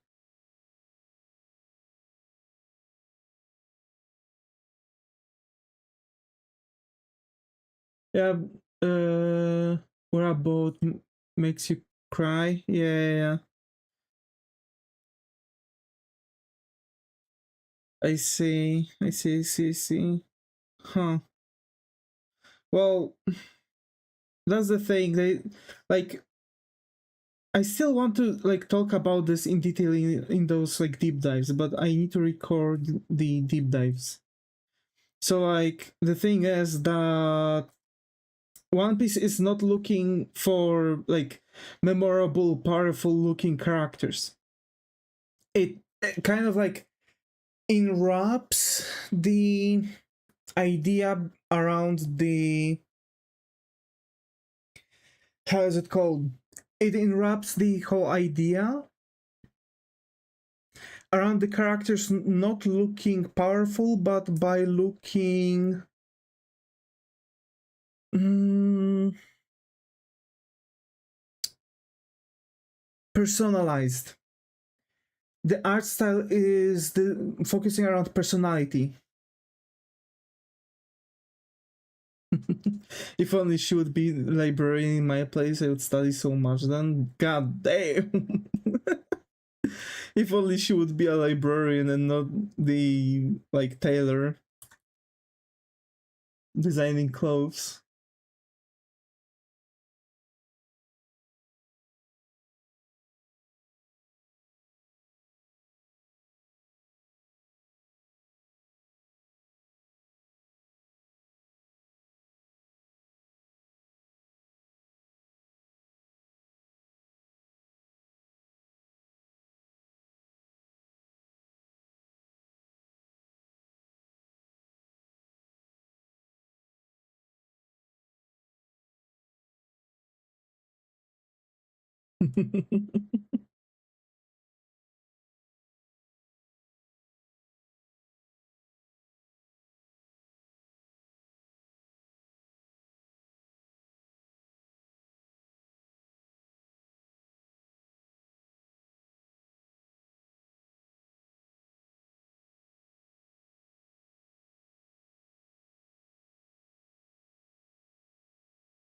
Yeah, where about makes you cry. Yeah, yeah, yeah. I see. I see. I see. I see. Huh. Well, that's the thing. They like. I still want to like talk about this in detail in those like deep dives, but I need to record the deep dives. So like the thing is that One Piece is not looking for like memorable, powerful looking characters. It kind of like enwraps the idea around the, how is it called? It enwraps the whole idea around the characters not looking powerful, but by looking personalized. The art style is the focusing around personality. If only she would be librarian in my place, I would study so much then. God damn. If only she would be a librarian and not the like tailor designing clothes.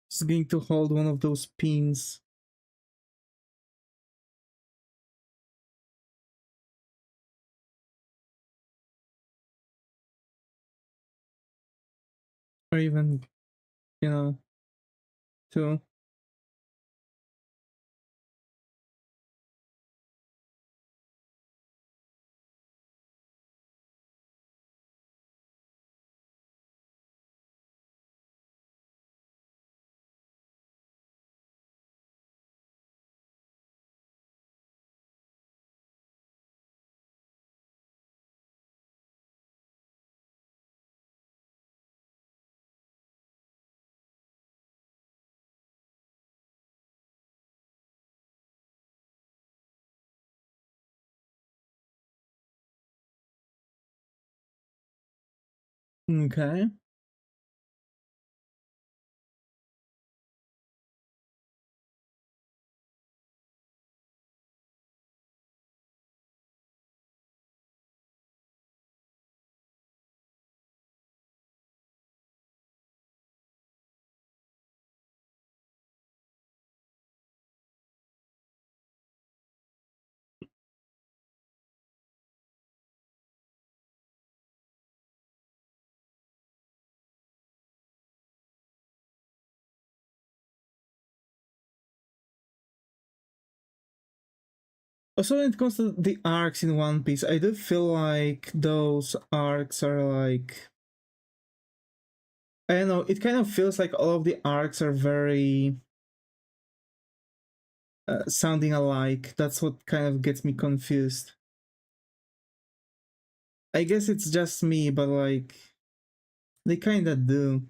It's going to hold one of those pins. Or even, you know, two. Okay. Also, when it comes to the arcs in One Piece, I do feel like those arcs are like, I don't know, it kind of feels like all of the arcs are very sounding alike. That's what kind of gets me confused. I guess it's just me, but like, they kind of do.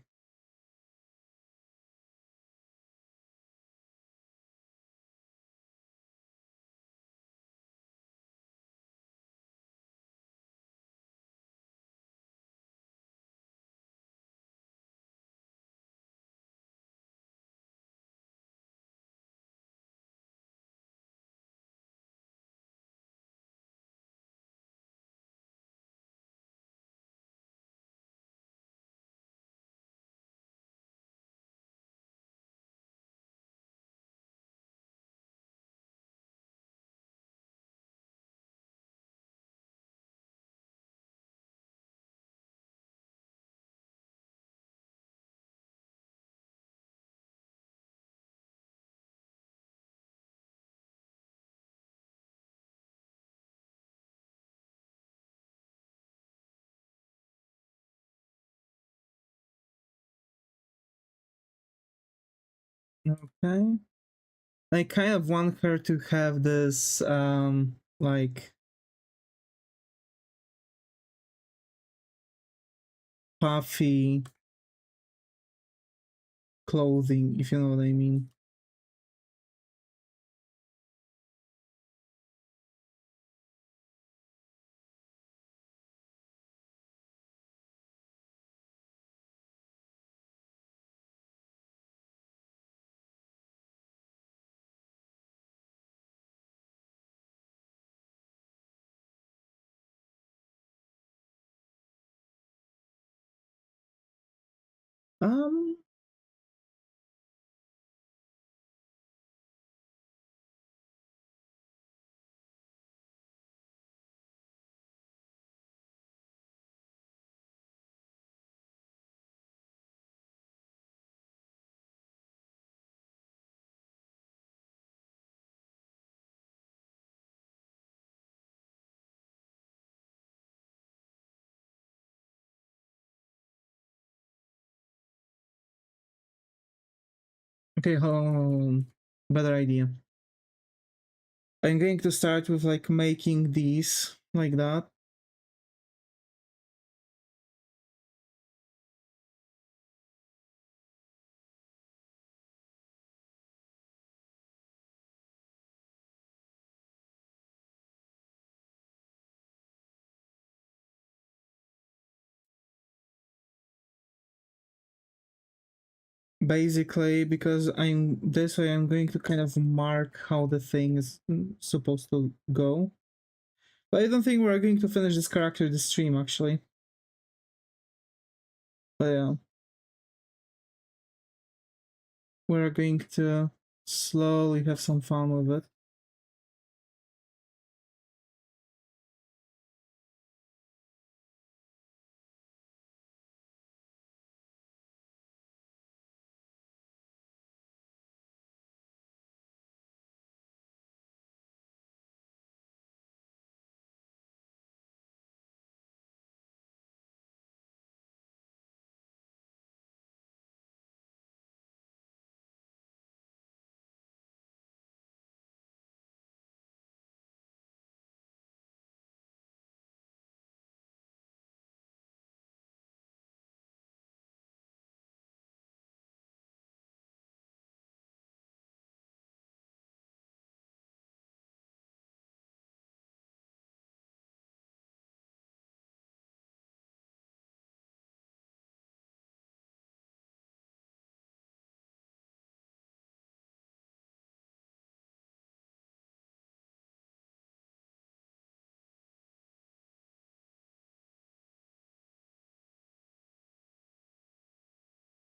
Okay. I kind of want her to have this, like, puffy clothing, if you know what I mean. Um, okay, hold on. Better idea. I'm going to start with like making these like that. basically, because I'm this way, I'm going to kind of mark how the thing is supposed to go. But I don't think we're going to finish this character this stream, actually. But yeah. We're going to slowly have some fun with it.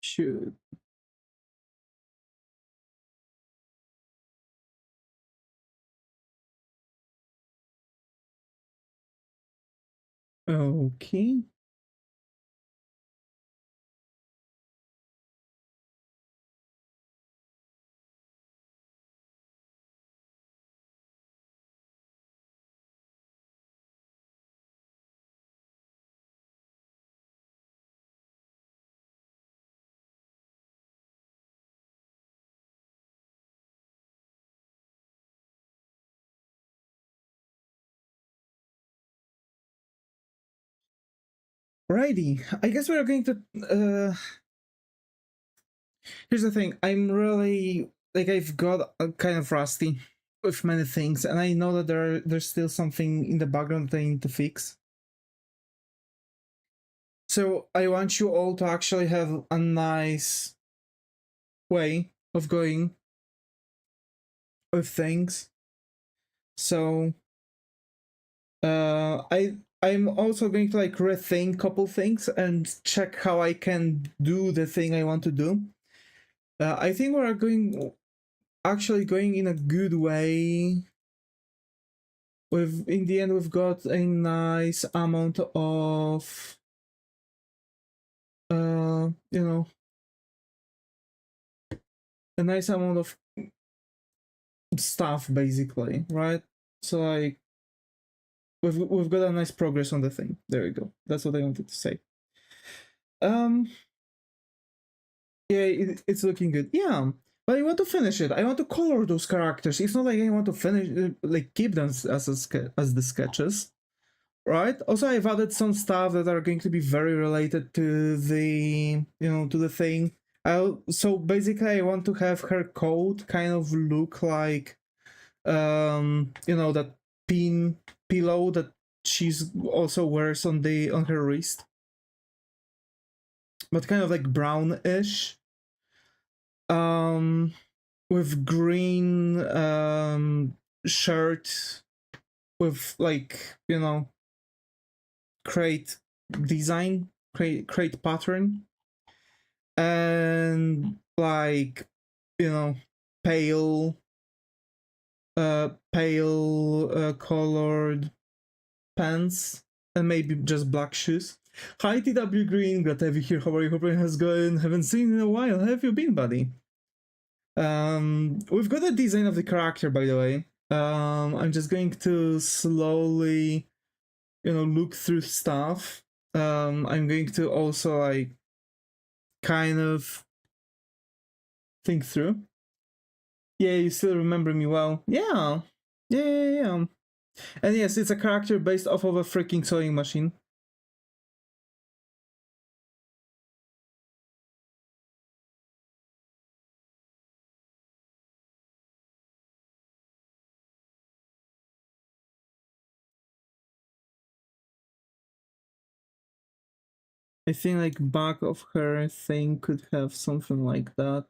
Shoot. Okay. Righty. I guess we're going to here's the thing. I'm really like I've got kind of rusty with many things, and I know that there's still something in the background that I need to fix. So I want you all to actually have a nice way of going with things. So I'm also going to like rethink a couple things and check how I can do the thing I want to do. I think we're actually going in a good way. In the end, we've got a nice amount of you know, a nice amount of stuff basically, right? So like we've got a nice progress on the thing. There we go. That's what I wanted to say. Yeah, it's looking good. Yeah, but I want to finish it. I want to color those characters. It's not like I want to finish, like keep them as as the sketches, right? Also, I've added some stuff that are going to be very related to the to the thing. So basically, I want to have her coat kind of look like that pin pillow that she's also wears on her wrist, but kind of like brownish. With green shirt with like crate design, crate pattern, and like pale colored pants, and maybe just black shoes. Hi TW Green, glad to have you here. How are you? Hope it has gone. Haven't seen you in a while. How have you been, buddy? We've got a design of the character, by the way. I'm just going to slowly, look through stuff. I'm going to also like kind of think through. Yeah, you still remember me well. Yeah. And yes, it's a character based off of a freaking sewing machine. I think like back of her thing could have something like that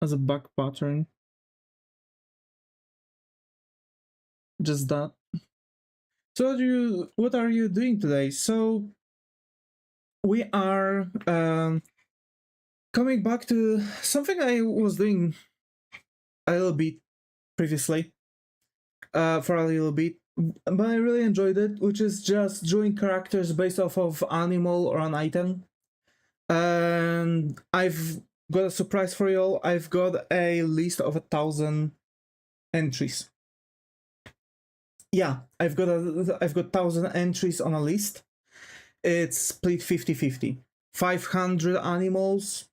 as a back pattern. Just that. So what are you doing today? So we are coming back to something I was doing a little bit previously, for a little bit, but I really enjoyed it, which is just drawing characters based off of animal or an item. And I've got a surprise for you all. I've got a list of 1,000 entries. Yeah, I've got 1,000 entries on a list. It's split 50-50. 500 animals.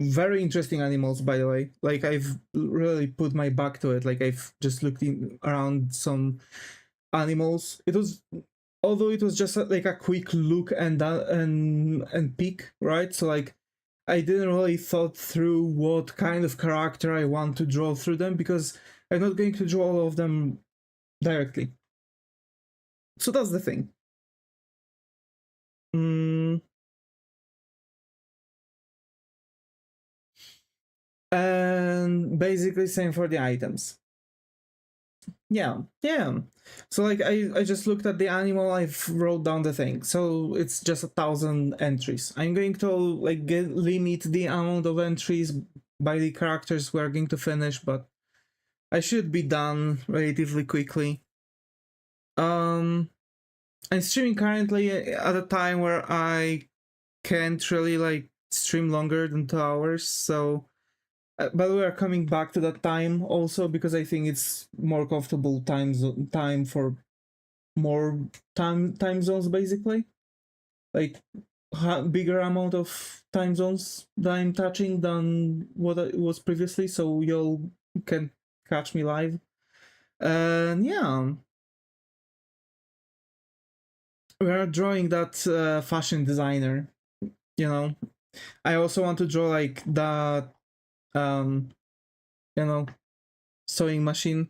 Very interesting animals, by the way. Like, I've really put my back to it. Like, I've just looked around some animals. It was, although it was just like a quick look and peek, right? So like, I didn't really thought through what kind of character I want to draw through them, because I'm not going to draw all of them directly. So that's the thing. And basically same for the items. Yeah. So like I just looked at the animal, I've wrote down the thing. So it's just 1,000 entries. I'm going to like limit the amount of entries by the characters we're going to finish, but I should be done relatively quickly. I'm streaming currently at a time where I can't really like stream longer than 2 hours, so but we are coming back to that time also, because I think it's more comfortable time for more time zones, basically, like bigger amount of time zones that I'm touching than what it was previously, so y'all can catch me live. And yeah, we are drawing that fashion designer, you know. I also want to draw like that you know, sewing machine.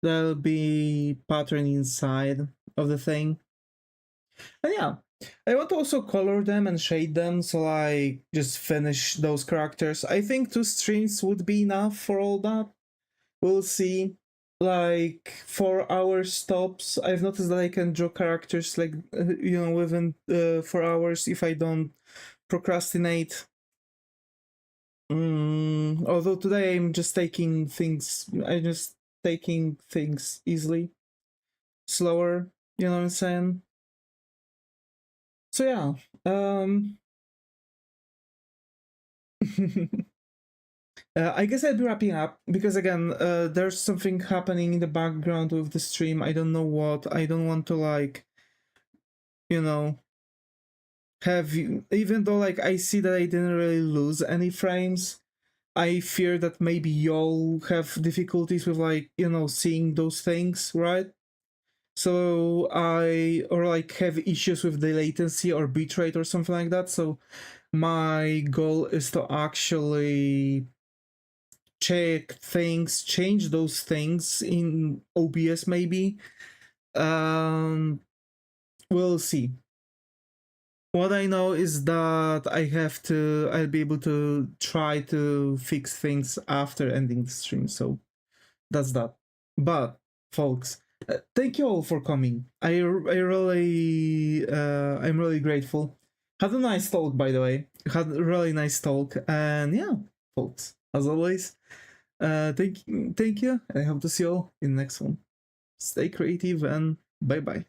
There'll be pattern inside of the thing. And yeah, I want to also color them and shade them, so I just finish those characters. I think 2 streams would be enough for all that. We'll see. Like 4-hour stops, I've noticed that I can draw characters like within 4 hours if I don't procrastinate. Although today I'm just taking things easily, slower, you know what I'm saying? So yeah, I guess I'll be wrapping up, because again, there's something happening in the background with the stream. I don't know what. I don't want to like, have you, even though like I see that I didn't really lose any frames, I fear that maybe y'all have difficulties with like, seeing those things, right? So or like have issues with the latency or bitrate or something like that. So my goal is to actually change those things in OBS maybe. We'll see. What I know is that I'll be able to try to fix things after ending the stream, so that's that. But folks, thank you all for coming. I'm really grateful. Had a nice talk, by the way. Had a really nice talk, and yeah, folks, as always, thank you. I hope to see you all in the next one. Stay creative and bye bye.